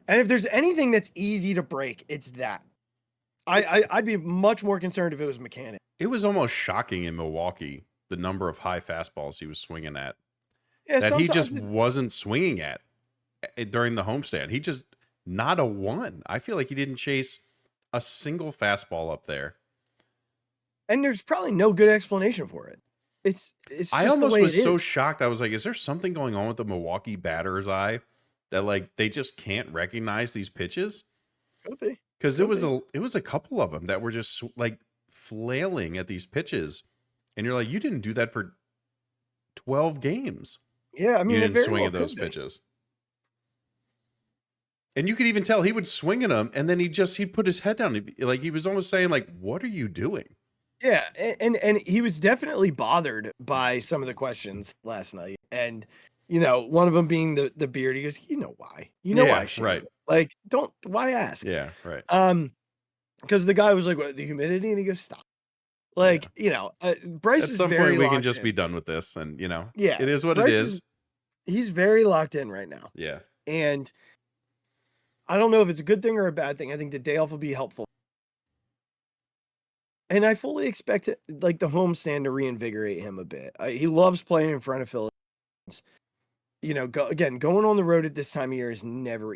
Speaker 2: And if there's anything that's easy to break, it's that. I'd be much more concerned if it was mechanic.
Speaker 3: It was almost shocking in Milwaukee, the number of high fastballs he was swinging at.
Speaker 2: Yeah,
Speaker 3: that he just wasn't swinging at during the homestand. He just not a one. I feel like he didn't chase a single fastball up there.
Speaker 2: And there's probably no good explanation for it. It's just
Speaker 3: I almost was so
Speaker 2: is.
Speaker 3: shocked. I was like, is there something going on with the Milwaukee batter's eye that like they just can't recognize these pitches?
Speaker 2: Could be.
Speaker 3: Because it was a couple of them that were just like flailing at these pitches, and you're like, you didn't do that for 12 games.
Speaker 2: Yeah, I mean,
Speaker 3: you didn't swing at those pitches, and you could even tell he would swing at them, and then he'd put his head down, like he was almost saying, like, "What are you doing?"
Speaker 2: Yeah, and he was definitely bothered by some of the questions last night, and one of them being the beard. He goes, why? Why?
Speaker 3: Right.
Speaker 2: Like, why ask?
Speaker 3: Yeah, right.
Speaker 2: Because the guy was like, "What, the humidity?" And he goes, "Stop." Like, Bryce
Speaker 3: at
Speaker 2: is
Speaker 3: some
Speaker 2: very
Speaker 3: point we can just
Speaker 2: in.
Speaker 3: be done with this, and
Speaker 2: yeah,
Speaker 3: it is what
Speaker 2: Bryce
Speaker 3: it is.
Speaker 2: He's very locked in right now.
Speaker 3: Yeah,
Speaker 2: and I don't know if it's a good thing or a bad thing. I think the day off will be helpful, and I fully expect it, like the homestand to reinvigorate him a bit. He loves playing in front of Phillies. going on the road at this time of year is never.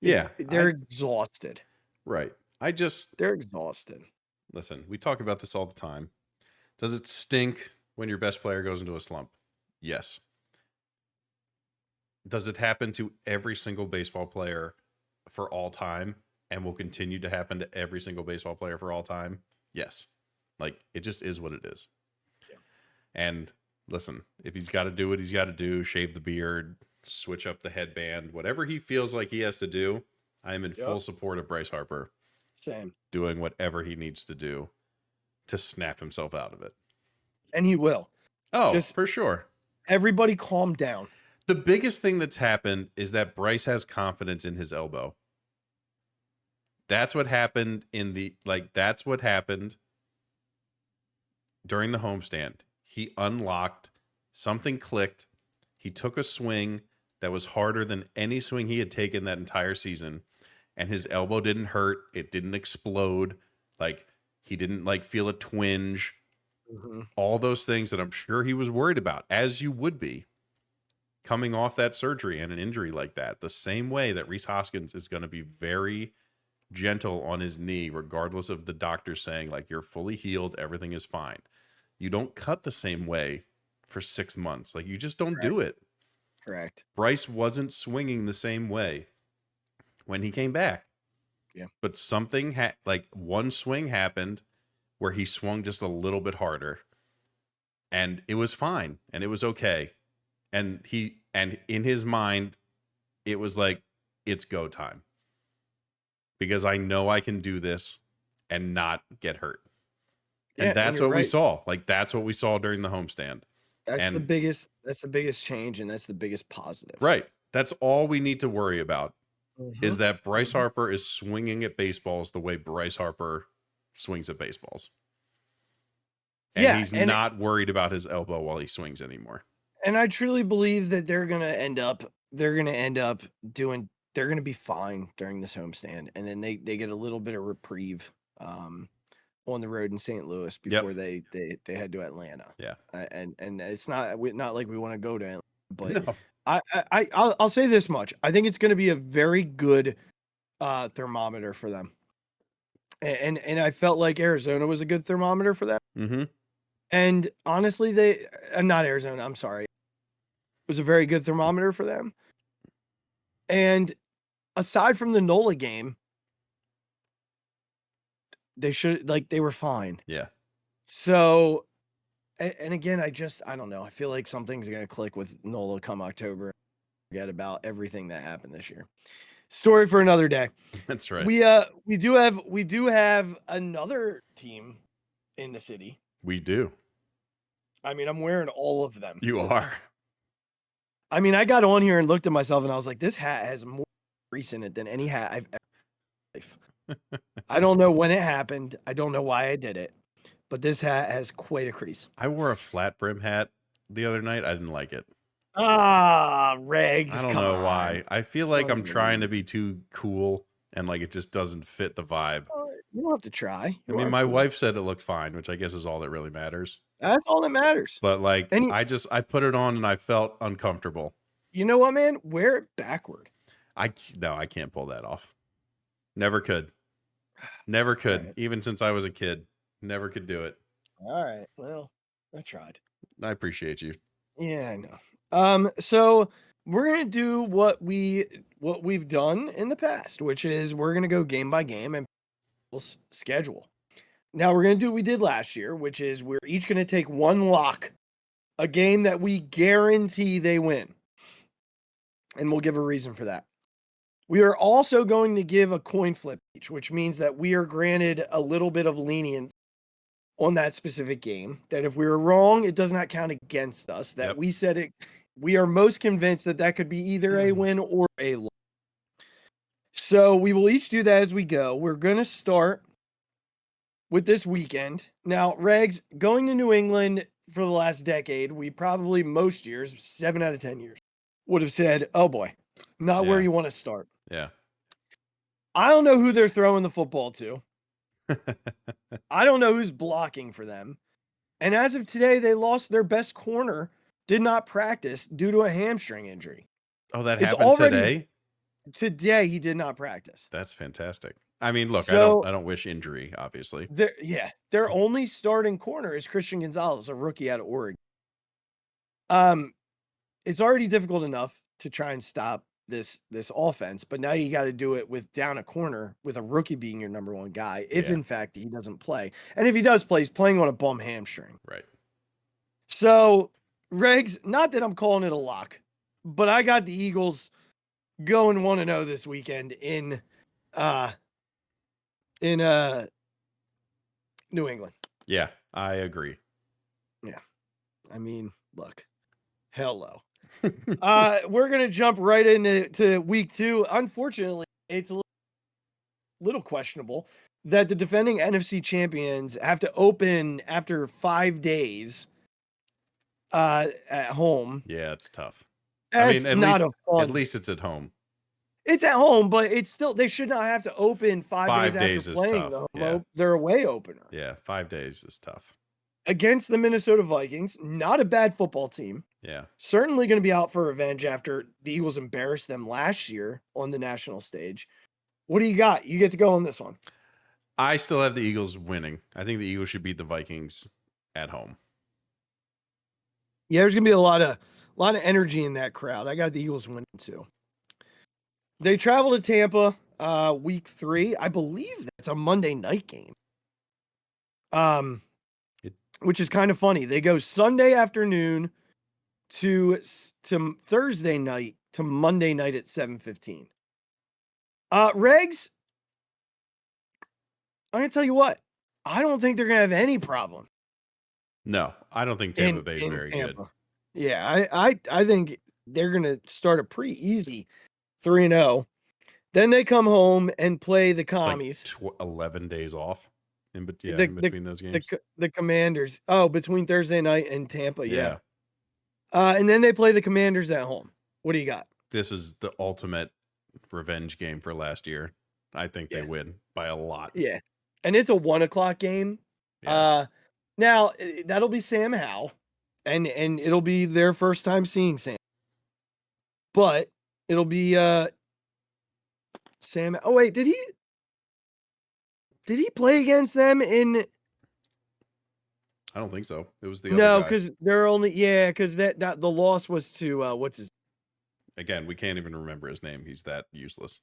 Speaker 2: They're exhausted.
Speaker 3: Right.
Speaker 2: They're exhausted.
Speaker 3: Listen, we talk about this all the time. Does it stink when your best player goes into a slump? Yes. Does it happen to every single baseball player for all time and will continue to happen to every single baseball player for all time? Yes. Like, it just is what it is.
Speaker 2: Yeah.
Speaker 3: And listen, if he's got to do what he's got to do, shave the beard, switch up the headband, whatever he feels like he has to do, I am in full support of Bryce Harper.
Speaker 2: Same.
Speaker 3: Doing whatever he needs to do to snap himself out of it.
Speaker 2: And he will.
Speaker 3: Oh, just for sure.
Speaker 2: Everybody calm down.
Speaker 3: The biggest thing that's happened is that Bryce has confidence in his elbow. That's what happened that's what happened during the homestand. He unlocked, something clicked. He took a swing that was harder than any swing he had taken that entire season. And his elbow didn't hurt. It didn't explode. Like, he didn't feel a twinge.
Speaker 2: Mm-hmm.
Speaker 3: All those things that I'm sure he was worried about, as you would be, coming off that surgery and an injury like that. The same way that Rhys Hoskins is going to be very gentle on his knee, regardless of the doctor saying, you're fully healed, everything is fine. You don't cut the same way for 6 months. You just don't do it.
Speaker 2: Correct.
Speaker 3: Bryce wasn't swinging the same way when he came back.
Speaker 2: Yeah.
Speaker 3: But something one swing happened where he swung just a little bit harder and it was fine and it was okay. And in his mind, it was it's go time because I know I can do this and not get hurt. And that's what we saw. That's what we saw during the homestand.
Speaker 2: That's the biggest change. And that's the biggest positive.
Speaker 3: Right. That's all we need to worry about. Is that Bryce Harper is swinging at baseballs the way Bryce Harper swings at baseballs. And he's not worried about his elbow while he swings anymore.
Speaker 2: And I truly believe that they're going to end up be fine during this homestand. And then they get a little bit of reprieve on the road in St. Louis before they head to Atlanta.
Speaker 3: Yeah.
Speaker 2: And it's not like we want to go to Atlanta, but
Speaker 3: no.
Speaker 2: I'll say this much. I think it's going to be a very good thermometer for them. And I felt like Arizona was a good thermometer for them.
Speaker 3: Mm-hmm.
Speaker 2: And honestly, not Arizona, I'm sorry. It was a very good thermometer for them. And aside from the NOLA game, they were fine.
Speaker 3: Yeah.
Speaker 2: So, and again, I don't know. I feel like something's going to click with NOLA come October. Forget about everything that happened this year. Story for another day.
Speaker 3: That's right.
Speaker 2: We do have another team in the city.
Speaker 3: We do.
Speaker 2: I mean, I'm wearing all of them.
Speaker 3: You are.
Speaker 2: I mean, I got on here and looked at myself and I was like, this hat has more grease in it than any hat I've ever in my life. I don't know when it happened. I don't know why I did it, but this hat has quite a crease.
Speaker 3: I wore a flat brim hat the other night. I didn't like it.
Speaker 2: Regz.
Speaker 3: I don't know why. I feel like I'm trying to be too cool and it just doesn't fit the vibe.
Speaker 2: You don't have to try.
Speaker 3: My wife said it looked fine, which I guess is all that really matters.
Speaker 2: That's all that matters.
Speaker 3: But I put it on and I felt uncomfortable.
Speaker 2: You know what, man? Wear it backward.
Speaker 3: I can't pull that off. Never could. Never could. Right. Even since I was a kid. Never could do it.
Speaker 2: All right. Well, I tried.
Speaker 3: I appreciate you.
Speaker 2: Yeah, I know. So we're gonna do what we've done in the past, which is we're gonna go game by game and we'll schedule. Now we're gonna do what we did last year, which is we're each gonna take one lock, a game that we guarantee they win, and we'll give a reason for that. We are also going to give a coin flip each, which means that we are granted a little bit of lenience on that specific game. That if we were wrong, it does not count against us. That we said it. We are most convinced that could be either a win or a loss. So we will each do that as we go. We're going to start with this weekend. Now, Regz, going to New England for the last decade, we probably most years, 7 out of 10 years, would have said, oh boy, not where you want to start.
Speaker 3: Yeah.
Speaker 2: I don't know who they're throwing the football to. I don't know who's blocking for them. And as of today, they lost their best corner did not practice due to a hamstring injury.
Speaker 3: Oh, that
Speaker 2: It's
Speaker 3: happened
Speaker 2: already
Speaker 3: today?
Speaker 2: he did not practice.
Speaker 3: That's fantastic. I mean, look, I
Speaker 2: So
Speaker 3: don't wish injury, obviously.
Speaker 2: their only starting corner is Christian Gonzalez, a rookie out of Oregon. It's already difficult enough to try and stop this offense, but now you got to do it with down a corner with a rookie being your number one guy, if
Speaker 3: Yeah.
Speaker 2: in fact he doesn't play. And if he does play, he's playing on a bum hamstring.
Speaker 3: Right.
Speaker 2: So, Regz, not that I'm calling it a lock, but I got the Eagles going 1-0 this weekend in New England.
Speaker 3: Yeah, I agree.
Speaker 2: Yeah. I mean, look. Hello. We're gonna jump right into week 2. Unfortunately, it's a little questionable that the defending NFC champions have to open after 5 days at home.
Speaker 3: Yeah, it's tough.
Speaker 2: That's
Speaker 3: I mean,
Speaker 2: not
Speaker 3: at least it's at home.
Speaker 2: It's at home, but it's still they should not have to open 5 days
Speaker 3: 5 days
Speaker 2: after
Speaker 3: is
Speaker 2: playing
Speaker 3: tough.
Speaker 2: their away opener.
Speaker 3: Yeah, 5 days is tough.
Speaker 2: Against the Minnesota Vikings, not a bad football team.
Speaker 3: Yeah.
Speaker 2: Certainly going to be out for revenge after the Eagles embarrassed them last year on the national stage. What do you got? You get to go on this one.
Speaker 3: I still have the Eagles winning. I think the Eagles should beat the Vikings at home.
Speaker 2: Yeah, there's going to be a lot of energy in that crowd. I got the Eagles winning too. They travel to Tampa week 3. I believe that's a Monday night game. Which is kind of funny. They go Sunday afternoon to Thursday night to Monday night at 7:15. Regz, I'm going to tell you what. I don't think they're going to have any problem.
Speaker 3: No, I don't think Tampa Bay is very
Speaker 2: Tampa.
Speaker 3: good.
Speaker 2: Yeah, I think they're going to start a pretty easy 3-0. Then they come home and play the Commies.
Speaker 3: Like 11 days off in between those games.
Speaker 2: The Commanders. Oh, between Thursday night and Tampa, yeah.
Speaker 3: Yeah.
Speaker 2: And then they play the Commanders at home. What do you got?
Speaker 3: This is the ultimate revenge game for last year. I think they win by a lot.
Speaker 2: Yeah. And it's a 1:00 game.
Speaker 3: Yeah.
Speaker 2: Now that'll be Sam Howell, and it'll be their first time seeing Sam. But it'll be Sam. Oh wait, did he play against them in?
Speaker 3: I don't think so. It was the
Speaker 2: no,
Speaker 3: other guy.
Speaker 2: because they're only because that the loss was to what's his.
Speaker 3: Again, we can't even remember his name. He's that useless.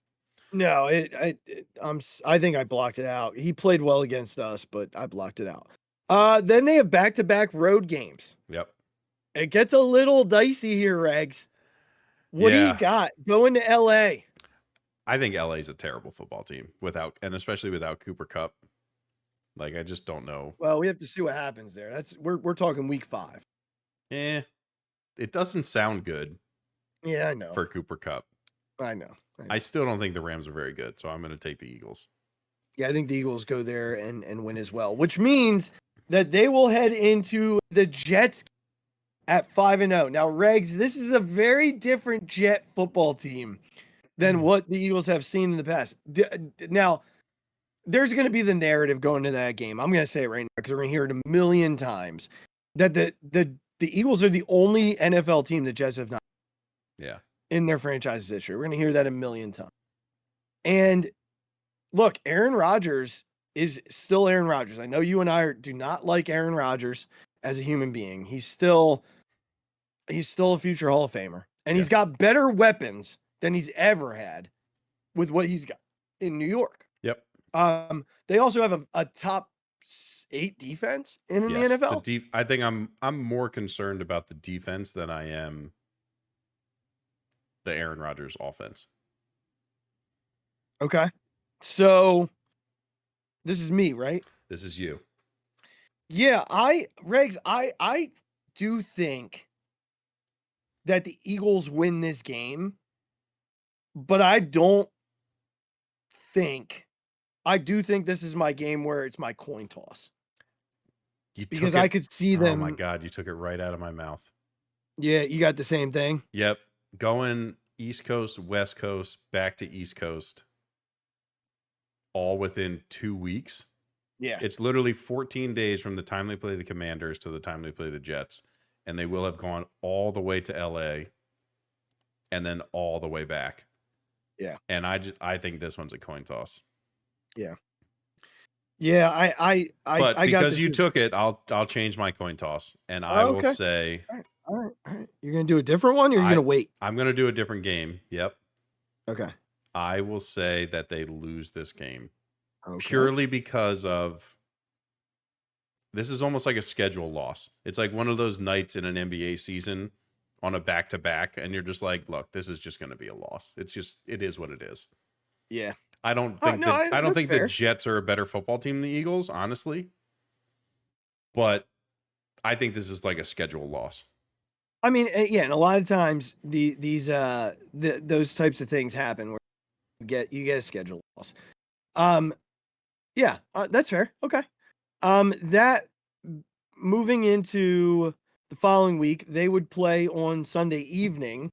Speaker 2: No, I think I blocked it out. He played well against us, but I blocked it out. Then they have back-to-back road games.
Speaker 3: Yep.
Speaker 2: It gets a little dicey here, Regz. What do you got? Going to LA.
Speaker 3: I think LA is a terrible football team especially without Cooper Kupp. Like, I just don't know.
Speaker 2: Well, we have to see what happens there. We're talking week 5.
Speaker 3: It doesn't sound good.
Speaker 2: Yeah, I know.
Speaker 3: For Cooper Kupp.
Speaker 2: I know.
Speaker 3: I still don't think the Rams are very good, so I'm going to take the Eagles.
Speaker 2: Yeah, I think the Eagles go there and win as well, which means that they will head into the Jets at 5-0. Now, Regz, this is a very different Jet football team than what the Eagles have seen in the past. Now, there's going to be the narrative going into that game. I'm going to say it right now because we're going to hear it a million times that the Eagles are the only NFL team the Jets have not.
Speaker 3: Yeah.
Speaker 2: In their franchise's history. We're going to hear that a million times. And look, Aaron Rodgers is still Aaron Rodgers. I know you and I do not like Aaron Rodgers as a human being. He's still a future Hall of Famer. And he's got better weapons than he's ever had with what he's got in New York.
Speaker 3: Yep.
Speaker 2: They also have a top 8 defense in the NFL.
Speaker 3: I think I'm more concerned about the defense than I am the Aaron Rodgers offense.
Speaker 2: Okay. So this is me, right?
Speaker 3: This is you.
Speaker 2: Yeah, Regz, I do think that the Eagles win this game, but I do think this is my game where it's my coin toss. Because I could see them.
Speaker 3: Oh my God, you took it right out of my mouth.
Speaker 2: Yeah, you got the same thing.
Speaker 3: Yep. Going East Coast, West Coast, back to East Coast, all within 2 weeks.
Speaker 2: Yeah.
Speaker 3: It's literally 14 days from the time they play the Commanders to the time they play the Jets. and they will have gone all the way to LA and then all the way back.
Speaker 2: Yeah.
Speaker 3: And I think this one's a coin toss.
Speaker 2: Yeah. Yeah, I
Speaker 3: But
Speaker 2: got
Speaker 3: because
Speaker 2: this.
Speaker 3: you took it, I'll change my coin toss, and I
Speaker 2: Oh,
Speaker 3: will
Speaker 2: okay.
Speaker 3: say,
Speaker 2: All right. You're gonna do a different one, or you're gonna wait?
Speaker 3: I'm gonna do a different game. Yep.
Speaker 2: Okay.
Speaker 3: I will say that they lose this game
Speaker 2: Okay.
Speaker 3: purely because of this is almost like a schedule loss. It's like one of those nights in an NBA season on a back-to-back, and you're just like, look, this is just going to be a loss. It is what it is.
Speaker 2: Yeah.
Speaker 3: I don't think
Speaker 2: that's
Speaker 3: the
Speaker 2: fair.
Speaker 3: Jets are a better football team than the Eagles, honestly. But I think this is like a schedule loss.
Speaker 2: I mean, yeah, and a lot of times those types of things happen where you get a schedule loss. Yeah, that's fair. Okay. That moving into the following week, they would play on Sunday evening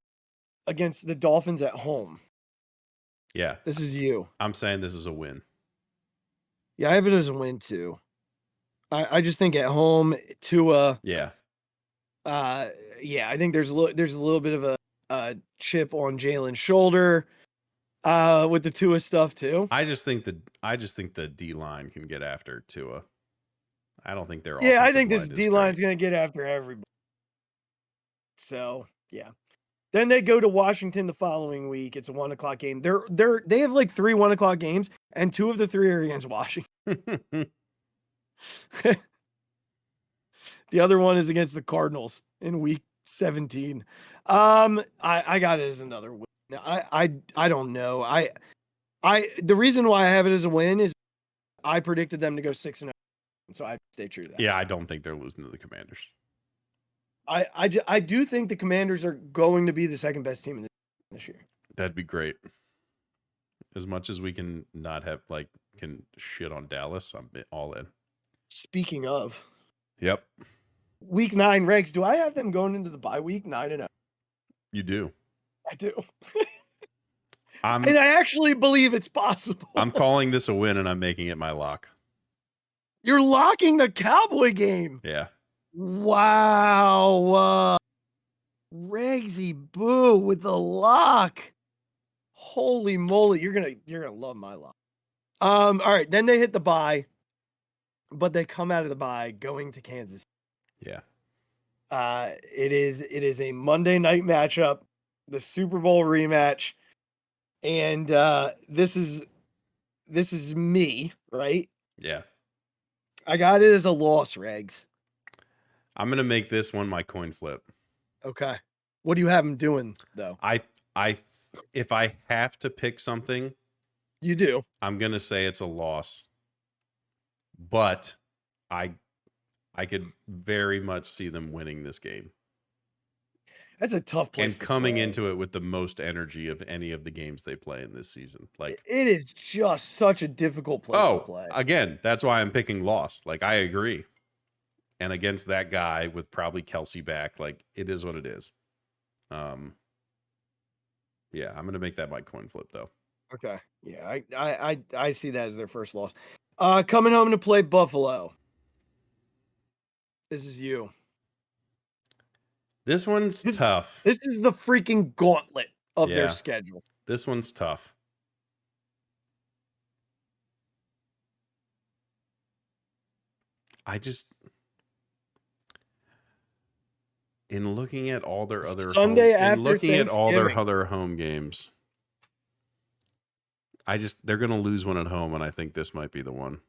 Speaker 2: against the Dolphins at home.
Speaker 3: Yeah.
Speaker 2: This is you.
Speaker 3: I'm saying this is a win.
Speaker 2: Yeah, I have it as a win too. I just think at home Tua.
Speaker 3: Yeah.
Speaker 2: Yeah, I think there's a little bit of a chip on Jalen's shoulder with the Tua stuff too.
Speaker 3: I just think the D line can get after Tua. I don't think they're
Speaker 2: I think this D line's gonna get after everybody. So yeah. Then they go to Washington the following week. It's a 1:00 game. They have like 3 1:00 games, and 2 of the 3 are against Washington. The other one is against the Cardinals in week 17. I got it as another win. I don't know. The reason why I have it as a win is I predicted them to go 6-0, so I stay true to that.
Speaker 3: Yeah, I don't think they're losing to the Commanders.
Speaker 2: I do think the Commanders are going to be the second best team in this year.
Speaker 3: That'd be great. As much as we can not have can shit on Dallas, I'm all in.
Speaker 2: Speaking of,
Speaker 3: yep.
Speaker 2: Week 9, Regz, do I have them going into the bye week 9-0?
Speaker 3: You do.
Speaker 2: I do.
Speaker 3: And
Speaker 2: I actually believe it's possible.
Speaker 3: I'm calling this a win, and I'm making it my lock.
Speaker 2: You're locking the Cowboy game.
Speaker 3: Yeah.
Speaker 2: Wow. Regsy Boo with the lock. Holy moly, you're gonna love my lock. All right, then they hit the bye, but they come out of the bye going to Kansas.
Speaker 3: Yeah.
Speaker 2: It is a Monday night matchup, the Super Bowl rematch, and this is me, right?
Speaker 3: Yeah.
Speaker 2: I got it as a loss, Regs.
Speaker 3: I'm gonna make this one my coin flip.
Speaker 2: Okay. What do you have him doing though?
Speaker 3: If I have to pick something,
Speaker 2: you do.
Speaker 3: I'm gonna say it's a loss. But I could very much see them winning this game.
Speaker 2: That's a tough place.
Speaker 3: And coming into it with the most energy of any of the games they play in this season. Like
Speaker 2: it is just such a difficult place to play.
Speaker 3: Again, that's why I'm picking loss. Like I agree. And against that guy with probably Kelsey back, like it is what it is. Yeah, I'm gonna make that my coin flip though.
Speaker 2: Okay. Yeah, I see that as their first loss. Coming home to play Buffalo. This is you.
Speaker 3: This one's tough.
Speaker 2: This is the freaking gauntlet of their schedule.
Speaker 3: This one's tough. In looking at all their other home games, they're gonna lose one at home, and I think this might be the one.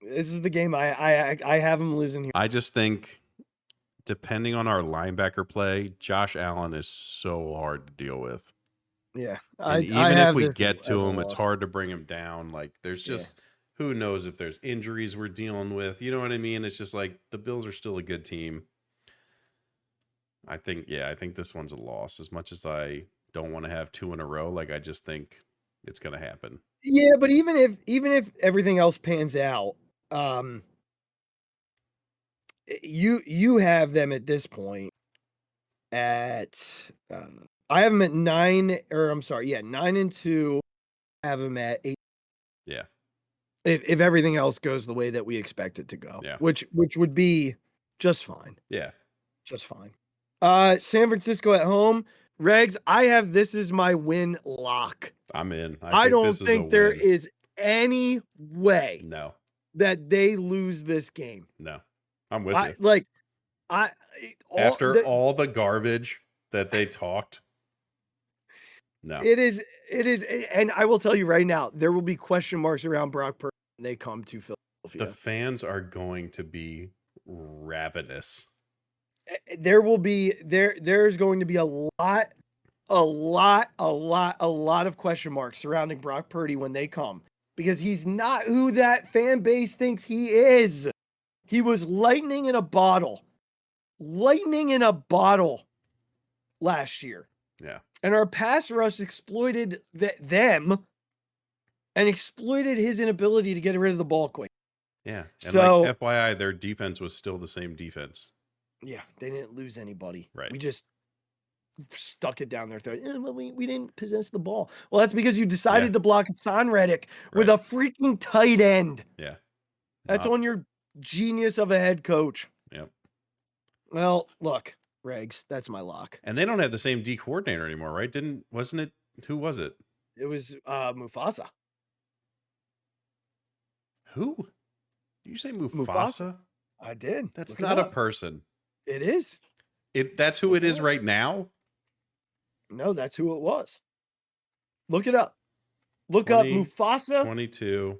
Speaker 2: This is the game I have them losing here.
Speaker 3: I just think, depending on our linebacker play, Josh Allen is so hard to deal with.
Speaker 2: Yeah,
Speaker 3: even if we get to him, it's hard to bring him down. Like there's just who knows if there's injuries we're dealing with. You know what I mean? It's just like the Bills are still a good team. I think this one's a loss. As much as I don't want to have 2 in a row, like I just think it's going to happen.
Speaker 2: Yeah, but even if everything else pans out, you have them at this point at I have them at 9-2. I have them at 8.
Speaker 3: Yeah.
Speaker 2: If everything else goes the way that we expect it to go.
Speaker 3: Yeah.
Speaker 2: Which would be just fine.
Speaker 3: Yeah.
Speaker 2: Just fine. San Francisco at home. Regs, I have this is my win lock.
Speaker 3: I'm in.
Speaker 2: I
Speaker 3: think
Speaker 2: don't
Speaker 3: this is
Speaker 2: think
Speaker 3: a
Speaker 2: there
Speaker 3: win.
Speaker 2: is any way
Speaker 3: No.
Speaker 2: that they lose this game.
Speaker 3: No. I'm with you.
Speaker 2: Like,
Speaker 3: After all the garbage that they talked. No.
Speaker 2: It is, and I will tell you right now, there will be question marks around Brock Purdy when they come to Philadelphia.
Speaker 3: The fans are going to be ravenous.
Speaker 2: There will be there's going to be a lot of question marks surrounding Brock Purdy when they come, because he's not who that fan base thinks he is. He was lightning in a bottle last year.
Speaker 3: Yeah.
Speaker 2: And our pass rush exploited them and exploited his inability to get rid of the ball quick.
Speaker 3: Yeah. And
Speaker 2: so,
Speaker 3: like FYI, their defense was still the same defense.
Speaker 2: Yeah, they didn't lose anybody.
Speaker 3: Right.
Speaker 2: We just stuck it down their throat. Well, we didn't possess the ball. Well, that's because you decided to block Hassan Reddick with a freaking tight end.
Speaker 3: Yeah.
Speaker 2: That's on your genius of a head coach.
Speaker 3: Yep.
Speaker 2: Well, look, Regs, that's my lock.
Speaker 3: And they don't have the same D coordinator anymore, right? Wasn't it? Who was it?
Speaker 2: It was Mufasa.
Speaker 3: Who? Did you say Mufasa?
Speaker 2: I did.
Speaker 3: That's not a person.
Speaker 2: It is.
Speaker 3: That's who it is right now?
Speaker 2: No, that's who it was. Look it up. Look up Mufasa.
Speaker 3: 22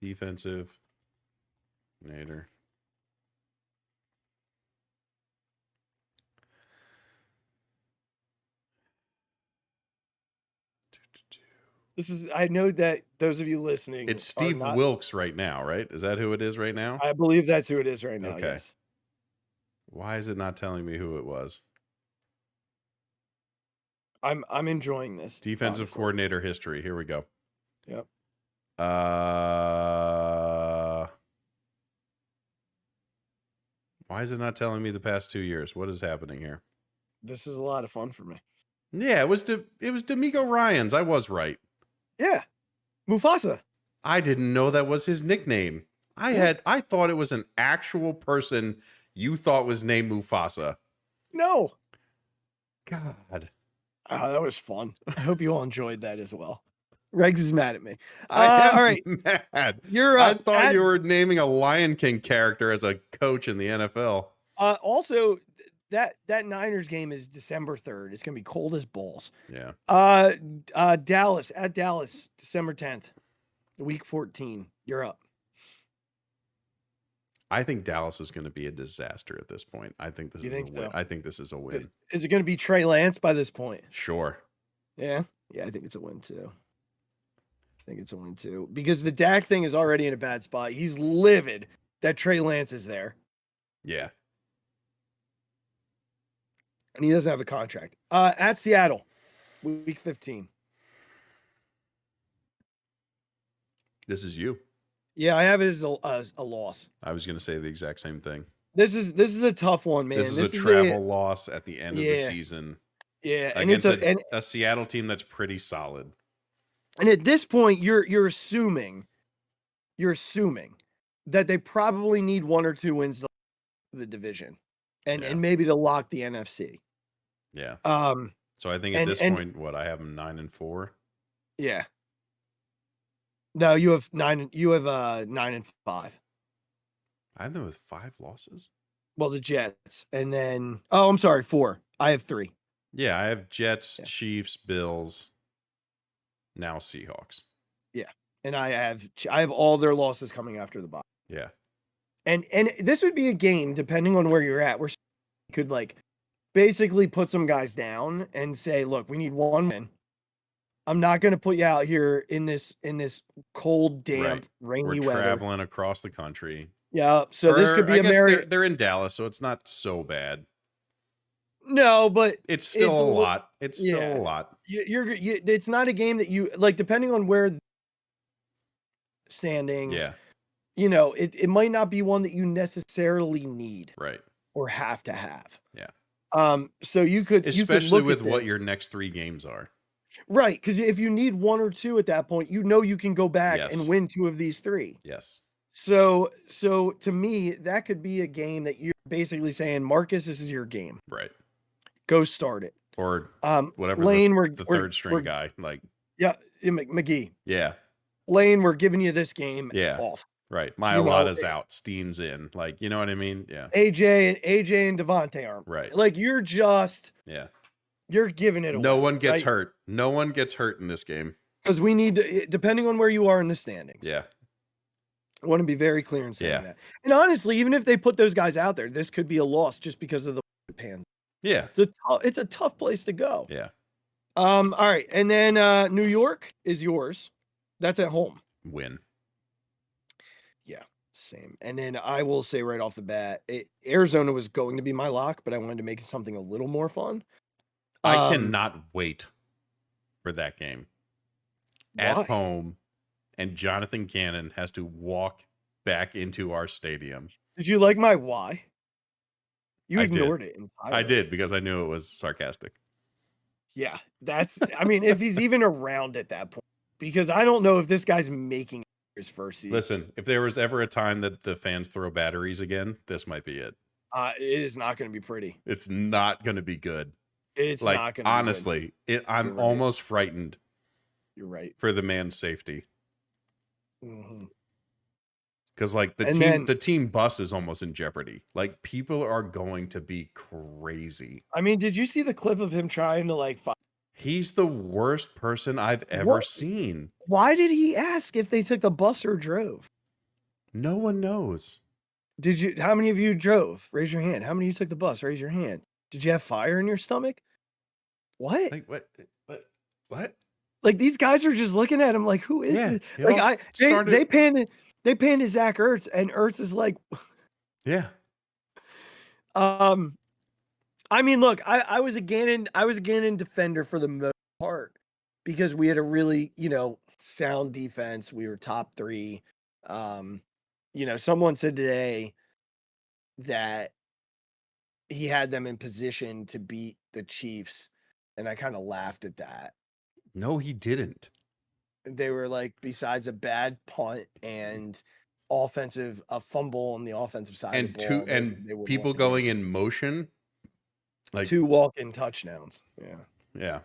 Speaker 3: defensive coordinator.
Speaker 2: I know that those of you listening.
Speaker 3: It's Steve Wilkes right now, right? Is that who it is right now?
Speaker 2: I believe that's who it is right now.
Speaker 3: Okay.
Speaker 2: Yes.
Speaker 3: Why is it not telling me who it was?
Speaker 2: I'm enjoying this.
Speaker 3: Defensive coordinator history. Here we go.
Speaker 2: Yep.
Speaker 3: Why is it not telling me the past 2 years? What is happening here?
Speaker 2: This is a lot of fun for me.
Speaker 3: Yeah, it was D'Amico Ryans. I was right.
Speaker 2: Yeah. Mufasa.
Speaker 3: I didn't know that was his nickname. I thought it was an actual person you thought was named Mufasa.
Speaker 2: No.
Speaker 3: God.
Speaker 2: Oh, that was fun. I hope you all enjoyed that as well. Regs is mad at me.
Speaker 3: I am
Speaker 2: all right.
Speaker 3: mad.
Speaker 2: I
Speaker 3: thought you were naming a Lion King character as a coach in the NFL.
Speaker 2: Also, that Niners game is December 3rd. It's going to be cold as balls.
Speaker 3: Yeah.
Speaker 2: Dallas, December 10th, week 14. You're up.
Speaker 3: I think Dallas is going to be a disaster at this point. I think this is a win. I think this is a win.
Speaker 2: Is it going to be Trey Lance by this point?
Speaker 3: Sure.
Speaker 2: Yeah. Yeah, I think it's a win too. Because the Dak thing is already in a bad spot. He's livid that Trey Lance is there.
Speaker 3: Yeah.
Speaker 2: And he doesn't have a contract. At Seattle, week 15.
Speaker 3: This is you.
Speaker 2: Yeah, I have it as a loss.
Speaker 3: I was going to say the exact same thing.
Speaker 2: This is a tough one, man.
Speaker 3: This is a travel loss at the end of the season.
Speaker 2: Yeah, and
Speaker 3: against a Seattle team that's pretty solid.
Speaker 2: And at this point, you're assuming that they probably need 1 or 2 wins to the division, and maybe to lock the NFC.
Speaker 3: Yeah. So I think at this point, I have them 9-4.
Speaker 2: Yeah. No, you have 9. You have 9 and 5.
Speaker 3: I have them with 5 losses.
Speaker 2: Well, the Jets, and then I'm sorry, 4. I have 3.
Speaker 3: Yeah, I have Jets, Chiefs, Bills, now Seahawks.
Speaker 2: Yeah, and I have all their losses coming after the bye.
Speaker 3: Yeah,
Speaker 2: and this would be a game, depending on where you're at, where you could basically put some guys down and say, look, we need 1 win. I'm not going to put you out here in this cold, damp, rainy weather.
Speaker 3: We're traveling across the country.
Speaker 2: Yeah, so this could be America.
Speaker 3: They're in Dallas, so it's not so bad.
Speaker 2: No, but
Speaker 3: it's still a lot. It's still a lot.
Speaker 2: It's not a game that you depending on where standings.
Speaker 3: Yeah.
Speaker 2: It might not be one that you necessarily need.
Speaker 3: Right.
Speaker 2: Or have to have.
Speaker 3: Yeah.
Speaker 2: So you could,
Speaker 3: especially with what your next 3 games are.
Speaker 2: Right, because if you need 1 or 2 at that point, you can go back and win 2 of these 3.
Speaker 3: Yes.
Speaker 2: So to me, that could be a game that basically saying, Marcus, this is your game.
Speaker 3: Right.
Speaker 2: Go start it.
Speaker 3: Or whatever
Speaker 2: Lane,
Speaker 3: the third string guy. Like,
Speaker 2: yeah, McGee.
Speaker 3: yeah.
Speaker 2: Lane, we're giving you this game off.
Speaker 3: Right. Mailata's out. Steen's in. Like, you know what I mean? Yeah.
Speaker 2: AJ and Devontae aren't.
Speaker 3: Right.
Speaker 2: Like, you're giving it away.
Speaker 3: No one gets hurt. No one gets hurt in this game.
Speaker 2: Because we need to, depending on where you are in the standings.
Speaker 3: Yeah.
Speaker 2: I want to be very clear in saying that. And honestly, even if they put those guys out there, this could be a loss just because of the pan.
Speaker 3: Yeah.
Speaker 2: It's a tough place to go.
Speaker 3: Yeah.
Speaker 2: All right. And then New York is yours. That's at home.
Speaker 3: Win.
Speaker 2: Yeah, same. And then I will say right off the bat, Arizona was going to be my lock, but I wanted to make it something a little more fun.
Speaker 3: I cannot wait for that game. At home, and Jonathan Gannon has to walk back into our stadium.
Speaker 2: Did you like my why? You ignored it entirely.
Speaker 3: I did, because I knew it was sarcastic.
Speaker 2: Yeah, I mean, if he's even around at that point, because I don't know if this guy's making his first season.
Speaker 3: Listen, if there was ever a time that the fans throw batteries again, this might be it.
Speaker 2: It is not going to be pretty.
Speaker 3: It's not going to be good.
Speaker 2: It's not going to be
Speaker 3: honestly, I'm almost frightened.
Speaker 2: You're right.
Speaker 3: For the man's safety.
Speaker 2: Mm-hmm.
Speaker 3: Because like the team bus is almost in jeopardy. Like, people are going to be crazy.
Speaker 2: I mean, did you see the clip of him trying to like fight?
Speaker 3: He's the worst person I've ever seen.
Speaker 2: Why did he ask if they took the bus or drove?
Speaker 3: No one knows.
Speaker 2: How many of you drove? Raise your hand. How many of you took the bus? Raise your hand. Did you have fire in your stomach? What?
Speaker 3: Like, what?
Speaker 2: Like, these guys are just looking at him like, who is this? Like, they panned to Zach Ertz, and Ertz is like,
Speaker 3: yeah.
Speaker 2: I mean, look, I was a Gannon defender for the most part, because we had a really, sound defense. We were top 3. Someone said today that he had them in position to beat the Chiefs, and I kind of laughed at that.
Speaker 3: No, he didn't.
Speaker 2: They were like, besides a bad punt and a fumble on the offensive side
Speaker 3: and
Speaker 2: of the ball,
Speaker 3: and people going in motion, like
Speaker 2: 2 walk-in touchdowns.
Speaker 3: Yeah.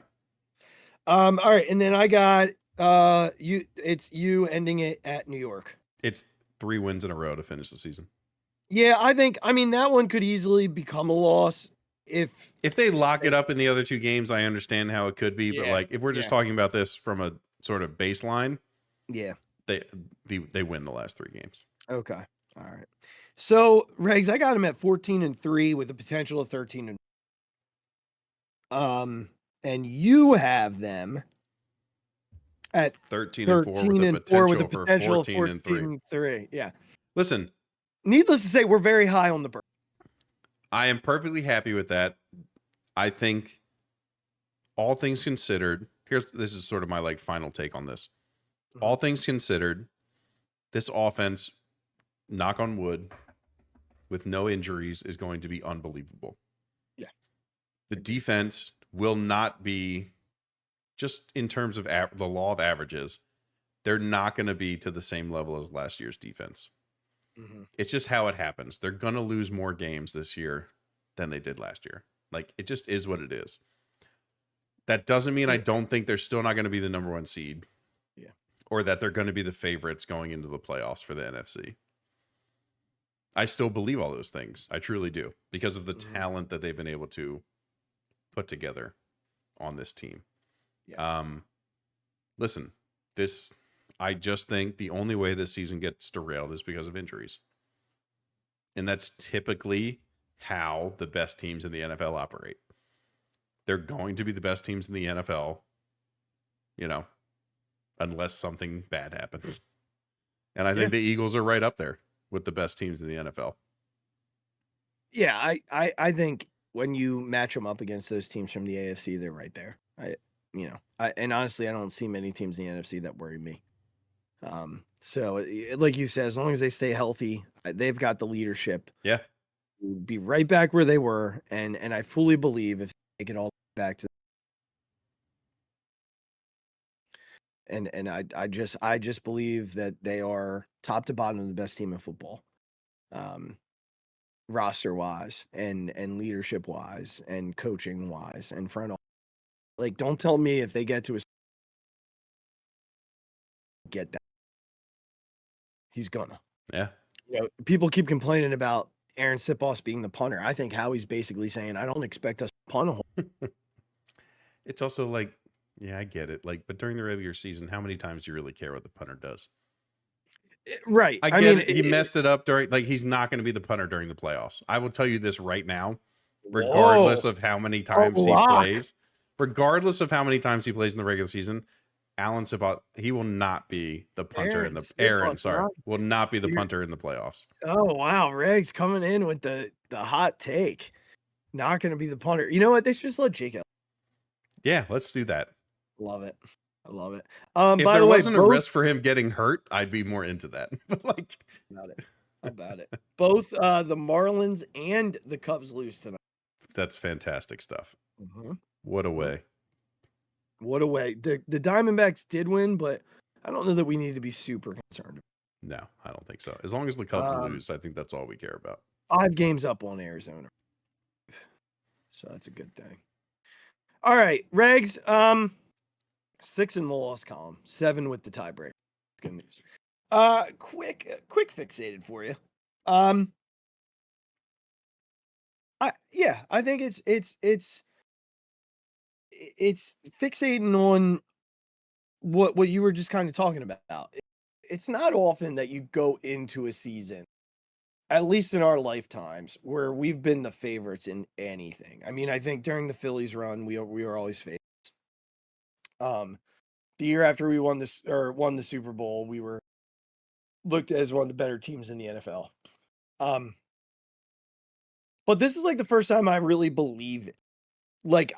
Speaker 2: All right, and then I got it's you ending it at New York.
Speaker 3: It's 3 wins in a row to finish the season.
Speaker 2: Yeah, I mean that one could easily become a loss if
Speaker 3: they lock it up in the other 2 games. I understand how it could be, but like, if we're just talking about this from a sort of baseline, they win the last 3 games.
Speaker 2: Okay, all right. So Regz, I got him at 14-3 with the potential of 13. And you have them at
Speaker 3: 13-4 with the potential for 14-3.
Speaker 2: Yeah.
Speaker 3: Listen,
Speaker 2: needless to say, we're very high on the bird.
Speaker 3: I am perfectly happy with that. I think, all things considered, this is sort of my like final take on this. Mm-hmm. All things considered, this offense, knock on wood, with no injuries, is going to be unbelievable.
Speaker 2: Yeah.
Speaker 3: The defense will not be, just in terms of the law of averages, they're not going to be to the same level as last year's defense. Mm-hmm. It's just how it happens. They're going to lose more games this year than they did last year. Like, it just is what it is. That doesn't mean I don't think they're still not going to be the number 1 seed.
Speaker 2: Yeah.
Speaker 3: Or that they're going to be the favorites going into the playoffs for the NFC. I still believe all those things. I truly do. Because of the talent that they've been able to put together on this team. Yeah. Listen, I just think the only way this season gets derailed is because of injuries. And that's typically how the best teams in the NFL operate. They're going to be the best teams in the NFL, unless something bad happens. And I think the Eagles are right up there with the best teams in the NFL.
Speaker 2: Yeah, I think when you match them up against those teams from the AFC, they're right there. And honestly, I don't see many teams in the NFC that worry me. So like you said, as long as they stay healthy, they've got the leadership.
Speaker 3: Yeah.
Speaker 2: Be right back where they were. And I fully believe if they get all back to, and I just believe that they are top to bottom the best team in football. roster wise and leadership wise and coaching wise and front office. Like, don't tell me if they get to a get that. He's gonna.
Speaker 3: Yeah.
Speaker 2: You know, people keep complaining about Aaron Sipos being the punter. I think Howie's basically saying, I don't expect us to punt a whole.
Speaker 3: It's also like, yeah, I get it. Like, but during the regular season, how many times do you really care what the punter does?
Speaker 2: Right.
Speaker 3: I get it. He messed it up during, like, he's not going to be the punter during the playoffs. I will tell you this right now, regardless of how many times he plays, regardless of how many times he plays in the regular season, Alan Sipos, he will not be the punter in the will not be the punter in the playoffs.
Speaker 2: Oh wow, Regz coming in with the hot take. Not going to be the punter. You know what? They should just let Jake out.
Speaker 3: Yeah, let's do that.
Speaker 2: Love it. I love it.
Speaker 3: If
Speaker 2: by
Speaker 3: there
Speaker 2: the way,
Speaker 3: wasn't a risk for him getting hurt, I'd be more into that. But like,
Speaker 2: about it. Both the Marlins and the Cubs lose tonight.
Speaker 3: That's fantastic stuff.
Speaker 2: Mm-hmm.
Speaker 3: What a way.
Speaker 2: What a way. The Diamondbacks did win, but I don't know that we need to be super concerned.
Speaker 3: No, I don't think so. As long as the Cubs lose, I think that's all we care about. 5
Speaker 2: games up on Arizona. So that's a good thing. All right, Regz, 6 in the loss column, 7 with the tiebreaker. Good news. Quick fixated for you. I think it's fixating on what you were just kind of talking about. It's not often that you go into a season, at least in our lifetimes, where we've been the favorites in anything. I mean, I think during the Phillies run, we were always favorites. The year after we won the Super Bowl, we were looked as one of the better teams in the NFL. But this is like the first time I really believe it. Like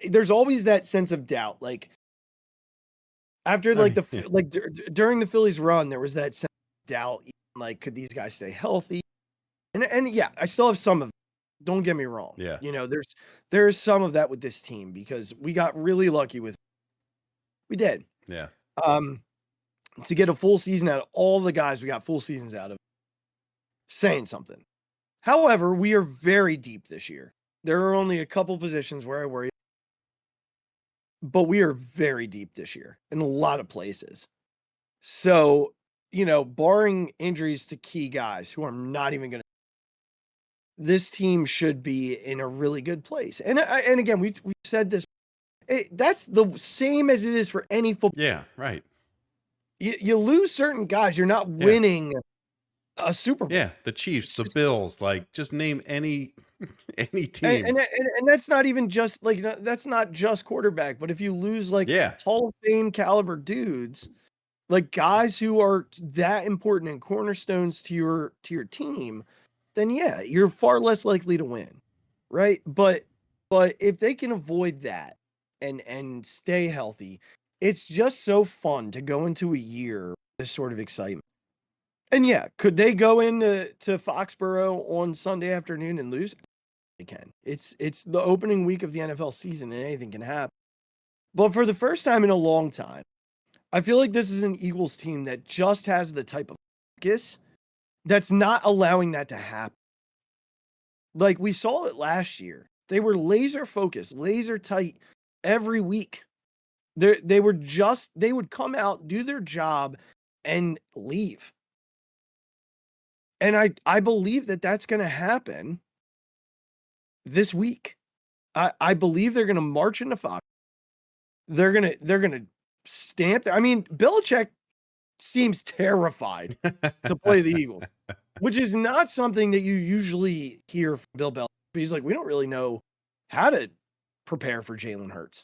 Speaker 2: there's always that sense of doubt. Like after like during the Phillies run, there was that sense of doubt. Like, could these guys stay healthy? And yeah, I still have some of it. Don't get me wrong.
Speaker 3: Yeah.
Speaker 2: You know, there's some of that with this team because we got really lucky with. We did.
Speaker 3: Yeah.
Speaker 2: To get a full season out of all the guys we got full seasons out of, saying something. However, we are very deep this year. There are only a couple positions where I worry, but we are very deep this year in a lot of places. So, you know, barring injuries to key guys who I'm not even going to, this team should be in a really good place. And again, we said this. That's the same as it is for any football.
Speaker 3: Yeah, right.
Speaker 2: You lose certain guys, you're not winning a Super Bowl.
Speaker 3: Yeah, the Chiefs, the Bills, like just name any team.
Speaker 2: And that's not even just like that's not just quarterback, but if you lose like Hall of Fame caliber dudes, like guys who are that important and cornerstones to your team, then yeah, you're far less likely to win. Right? But if they can avoid that and stay healthy, it's just so fun to go into a year with this sort of excitement. And yeah, could they go into Foxborough on Sunday afternoon and lose? They can. It's the opening week of the NFL season and anything can happen. But for the first time in a long time, I feel like this is an Eagles team that just has the type of focus that's not allowing that to happen. Like we saw it last year. They were laser focused, laser tight every week. They would come out, do their job, and leave. And I believe that that's going to happen this week. I believe they're going to march into Fox. They're going to stamp. I mean, Belichick seems terrified to play the Eagles, which is not something that you usually hear from Bill Belichick. He's like, we don't really know how to prepare for Jalen Hurts.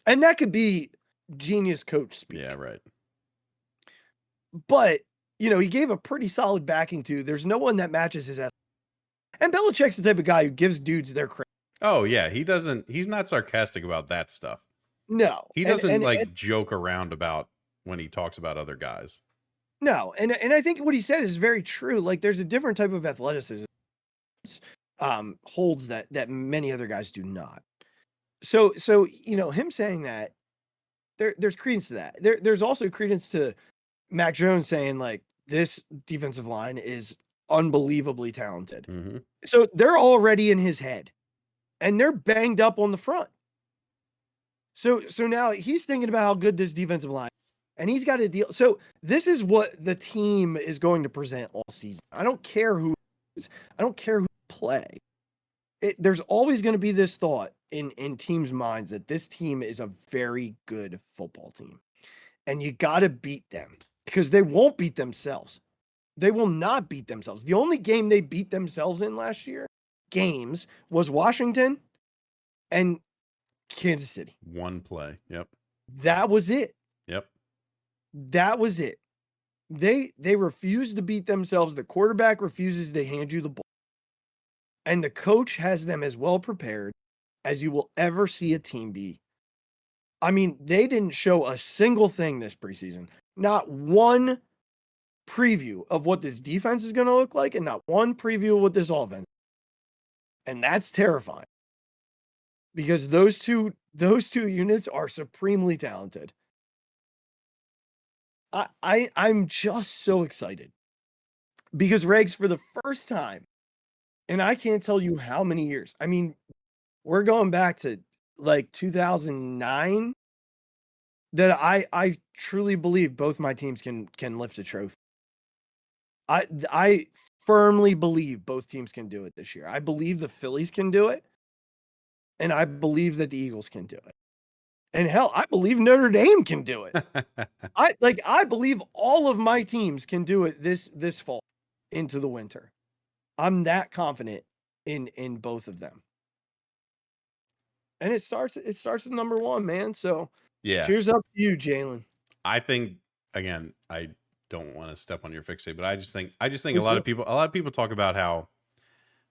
Speaker 2: And that could be genius coach speak.
Speaker 3: Yeah, right.
Speaker 2: But, you know, he gave a pretty solid backing to. There's no one that matches his athletic. And Belichick's the type of guy who gives dudes their credit.
Speaker 3: Oh, yeah. He's not sarcastic about that stuff.
Speaker 2: No.
Speaker 3: He doesn't joke around about when he talks about other guys.
Speaker 2: No. And I think what he said is very true. Like there's a different type of athleticism holds that many other guys do not. So, you know, him saying that there's credence to that. There's also credence to Mac Jones saying like this defensive line is unbelievably talented.
Speaker 3: Mm-hmm.
Speaker 2: So they're already in his head, and they're banged up on the front. So now he's thinking about how good this defensive line, and he's got to deal. So this is what the team is going to present all season. I don't care who is. I don't care who play. There's always going to be this thought in teams' minds that this team is a very good football team, and you got to beat them because they won't beat themselves. They will not beat themselves. The only game they beat themselves in last year, was Washington and Kansas City.
Speaker 3: One play. Yep.
Speaker 2: That was it.
Speaker 3: Yep.
Speaker 2: That was it. They refuse to beat themselves. The quarterback refuses to hand you the ball. And the coach has them as well prepared as you will ever see a team be. I mean, they didn't show a single thing this preseason. Not one preview of what this defense is going to look like, and not one preview of what this offense. And that's terrifying. Because those two units are supremely talented. I'm just so excited. Because Regz, for the first time, and I can't tell you how many years. I mean, we're going back to like 2009 that I truly believe both my teams can lift a trophy. I firmly believe both teams can do it this year. I believe the Phillies can do it, and I believe that the Eagles can do it. And hell, I believe Notre Dame can do it. I believe all of my teams can do it this fall into the winter. I'm that confident in both of them. And it starts with number one, man. So
Speaker 3: Yeah.
Speaker 2: cheers up to you, Jalen.
Speaker 3: I think, again, I don't want to step on your fixate, but I just think a lot of people talk about how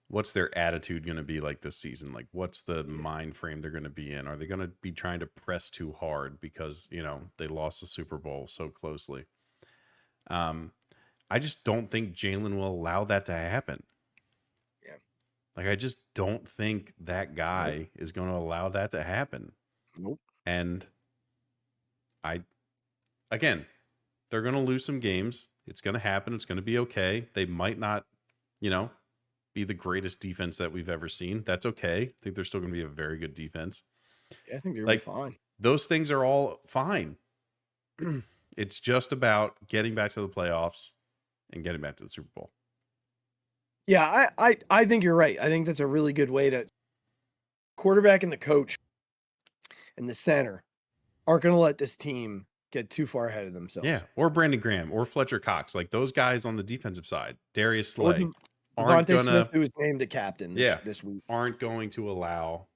Speaker 3: what's their attitude going to be like this season? Like, what's the mind frame they're going to be in? Are they going to be trying to press too hard because, they lost the Super Bowl so closely? I just don't think Jalen will allow that to happen.
Speaker 2: Yeah.
Speaker 3: Like, I just don't think that guy is going to allow that to happen.
Speaker 2: Nope.
Speaker 3: And again, they're going to lose some games. It's going to happen. It's going to be okay. They might not, be the greatest defense that we've ever seen. That's okay. I think they're still going to be a very good defense.
Speaker 2: Yeah, I think they're going to be fine.
Speaker 3: Those things are all fine. It's just about getting back to the playoffs and getting back to the Super Bowl.
Speaker 2: Yeah, I think you're right. I think that's a really good way to quarterback and the coach and the center aren't going to let this team get too far ahead of themselves.
Speaker 3: Yeah, or Brandon Graham or Fletcher Cox, like those guys on the defensive side, Darius Slay,
Speaker 2: aren't going to Smith, who was named a captain this week,
Speaker 3: aren't going to allow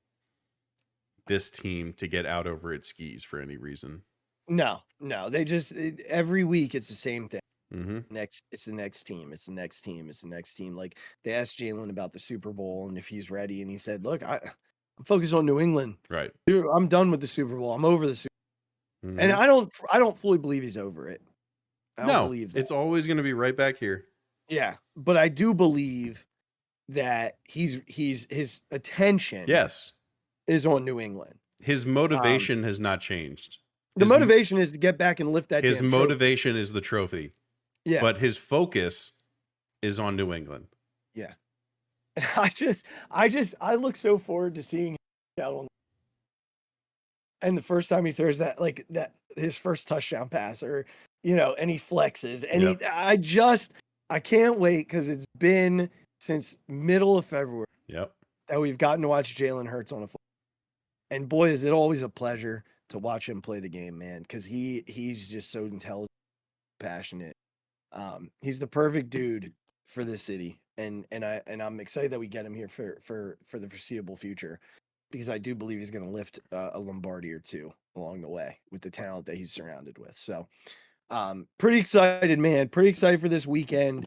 Speaker 3: this team to get out over its skis for any reason.
Speaker 2: No, they just every week it's the same thing.
Speaker 3: Mm-hmm.
Speaker 2: It's the next team. Like, they asked Jalen about the Super Bowl and if he's ready, and he said, "Look, I'm focused on New England.
Speaker 3: Right,
Speaker 2: Dude, I'm done with the Super Bowl. I'm over the Super Bowl."
Speaker 3: mm-hmm.
Speaker 2: And I don't fully believe he's over it. I don't believe that.
Speaker 3: It's always going to be right back here.
Speaker 2: Yeah, but I do believe that his attention is on New England.
Speaker 3: His motivation has not changed.
Speaker 2: The motivation is to get back and lift that.
Speaker 3: His motivation
Speaker 2: trophy.
Speaker 3: Is the trophy.
Speaker 2: Yeah,
Speaker 3: but his focus is on New England.
Speaker 2: Yeah, and I look so forward to seeing him out on. And the first time he throws that his first touchdown pass, or and he flexes, and I can't wait because it's been since middle of February.
Speaker 3: Yep.
Speaker 2: That we've gotten to watch Jalen Hurts on a football. And boy, is it always a pleasure to watch him play the game, man, because he's just so intelligent, passionate. He's the perfect dude for this city, and I'm excited that we get him here for the foreseeable future, because I do believe he's going to lift a Lombardi or two along the way with the talent that he's surrounded with. So, pretty excited, man. Pretty excited for this weekend.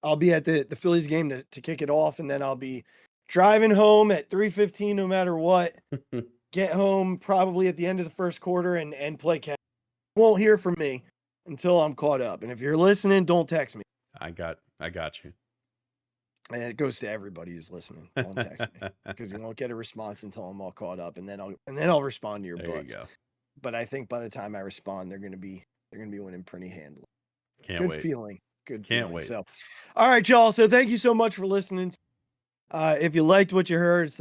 Speaker 2: I'll be at the Phillies game to kick it off, and then I'll be driving home at 3:15 no matter what. Get home probably at the end of the first quarter and play catch. Won't hear from me until I'm caught up. And if you're listening, don't text me.
Speaker 3: I got you.
Speaker 2: And it goes to everybody who's listening. Don't text me, because you won't get a response until I'm all caught up, and then I'll respond to your butts.
Speaker 3: You go.
Speaker 2: But I think by the time I respond, they're gonna be winning pretty handily.
Speaker 3: Can't
Speaker 2: Good
Speaker 3: wait.
Speaker 2: feeling. Good
Speaker 3: Can't
Speaker 2: feeling.
Speaker 3: wait.
Speaker 2: So, all right, y'all. So thank you so much for listening. If you liked what you heard, it's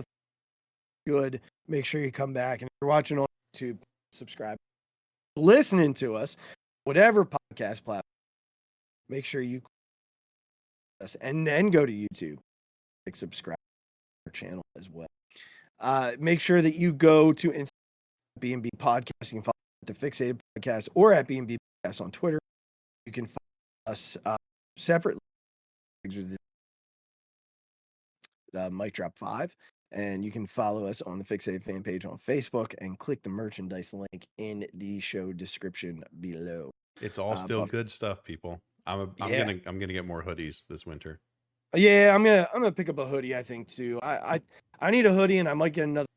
Speaker 2: good. Make sure you come back. And if you're watching on YouTube, subscribe. Listening to us, whatever podcast platform, make sure you us and then go to YouTube, subscribe to our channel as well. Make sure that you go to B&B Podcast. You can follow the Phixated Podcast or at B&B Podcast on Twitter. You can follow us separately with the Mic Drop 5. And you can follow us on the Phixated fan page on Facebook and click the merchandise link in the show description below.
Speaker 3: It's all still good stuff, people. I'm gonna get more hoodies this winter.
Speaker 2: Yeah, I'm gonna pick up a hoodie, I think, too. I need a hoodie and I might get another.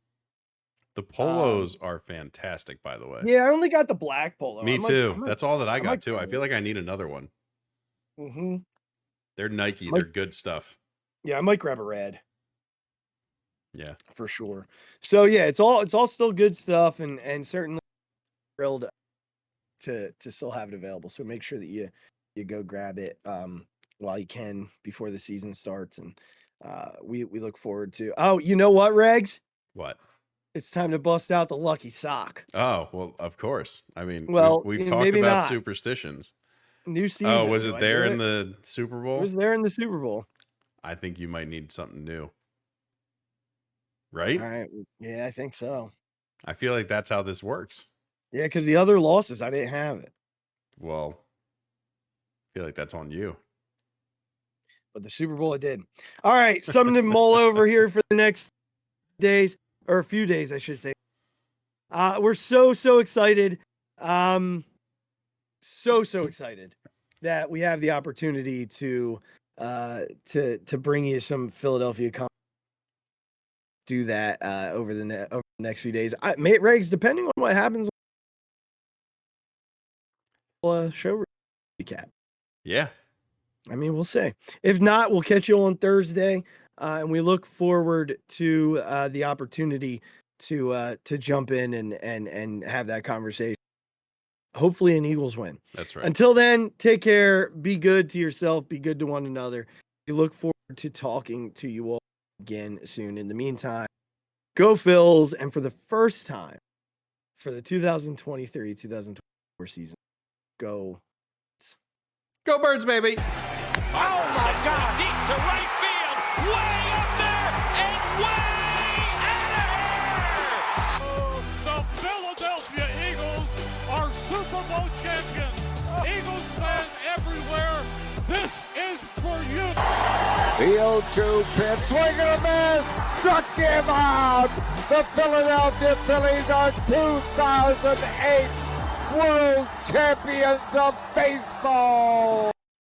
Speaker 3: The polos are fantastic, by the way.
Speaker 2: Yeah, I only got the black polo.
Speaker 3: Me too. That's all that I got too. I feel like I need another one.
Speaker 2: Mm-hmm.
Speaker 3: They're Nike. They're good stuff.
Speaker 2: Yeah, I might grab a red.
Speaker 3: Yeah,
Speaker 2: for sure. So yeah, it's all still good stuff, and certainly thrilled to still have it available. So make sure that you go grab it while you can before the season starts, and we look forward to. Oh, you know what, Regz?
Speaker 3: What?
Speaker 2: It's time to bust out the lucky sock.
Speaker 3: Oh, well, of course. I mean,
Speaker 2: well,
Speaker 3: we've talked about
Speaker 2: not.
Speaker 3: superstitions.
Speaker 2: New season.
Speaker 3: Oh, was it there in the Super Bowl?
Speaker 2: It was there in the Super Bowl.
Speaker 3: I think you might need something new. Right?
Speaker 2: All right. Yeah, I think so.
Speaker 3: I feel like that's how this works.
Speaker 2: Yeah, because the other losses, I didn't have it.
Speaker 3: Well, I feel like that's on you.
Speaker 2: But the Super Bowl, I did. All right. Something to mull over here for the next days, or a few days, I should say. We're so excited. So excited that we have the opportunity to bring you some Philadelphia content. Do that over the next few days. Regz, depending on what happens, show recap.
Speaker 3: Yeah.
Speaker 2: I mean, we'll see. If not, we'll catch you on Thursday, and we look forward to the opportunity to jump in and have that conversation. Hopefully, an Eagles win.
Speaker 3: That's right.
Speaker 2: Until then, take care. Be good to yourself. Be good to one another. We look forward to talking to you all again soon. In the meantime, go Phils, and for the first time for the 2023-2024 season, go
Speaker 3: Birds, baby.
Speaker 4: Oh my God, deep to right field, way up there and way out of here.
Speaker 5: The Philadelphia Eagles are Super Bowl champions. Eagles fans everywhere, this is for you.
Speaker 1: The 0-2 pitch, swing and a miss, struck him out. The Philadelphia Phillies are 2008 World Champions of Baseball.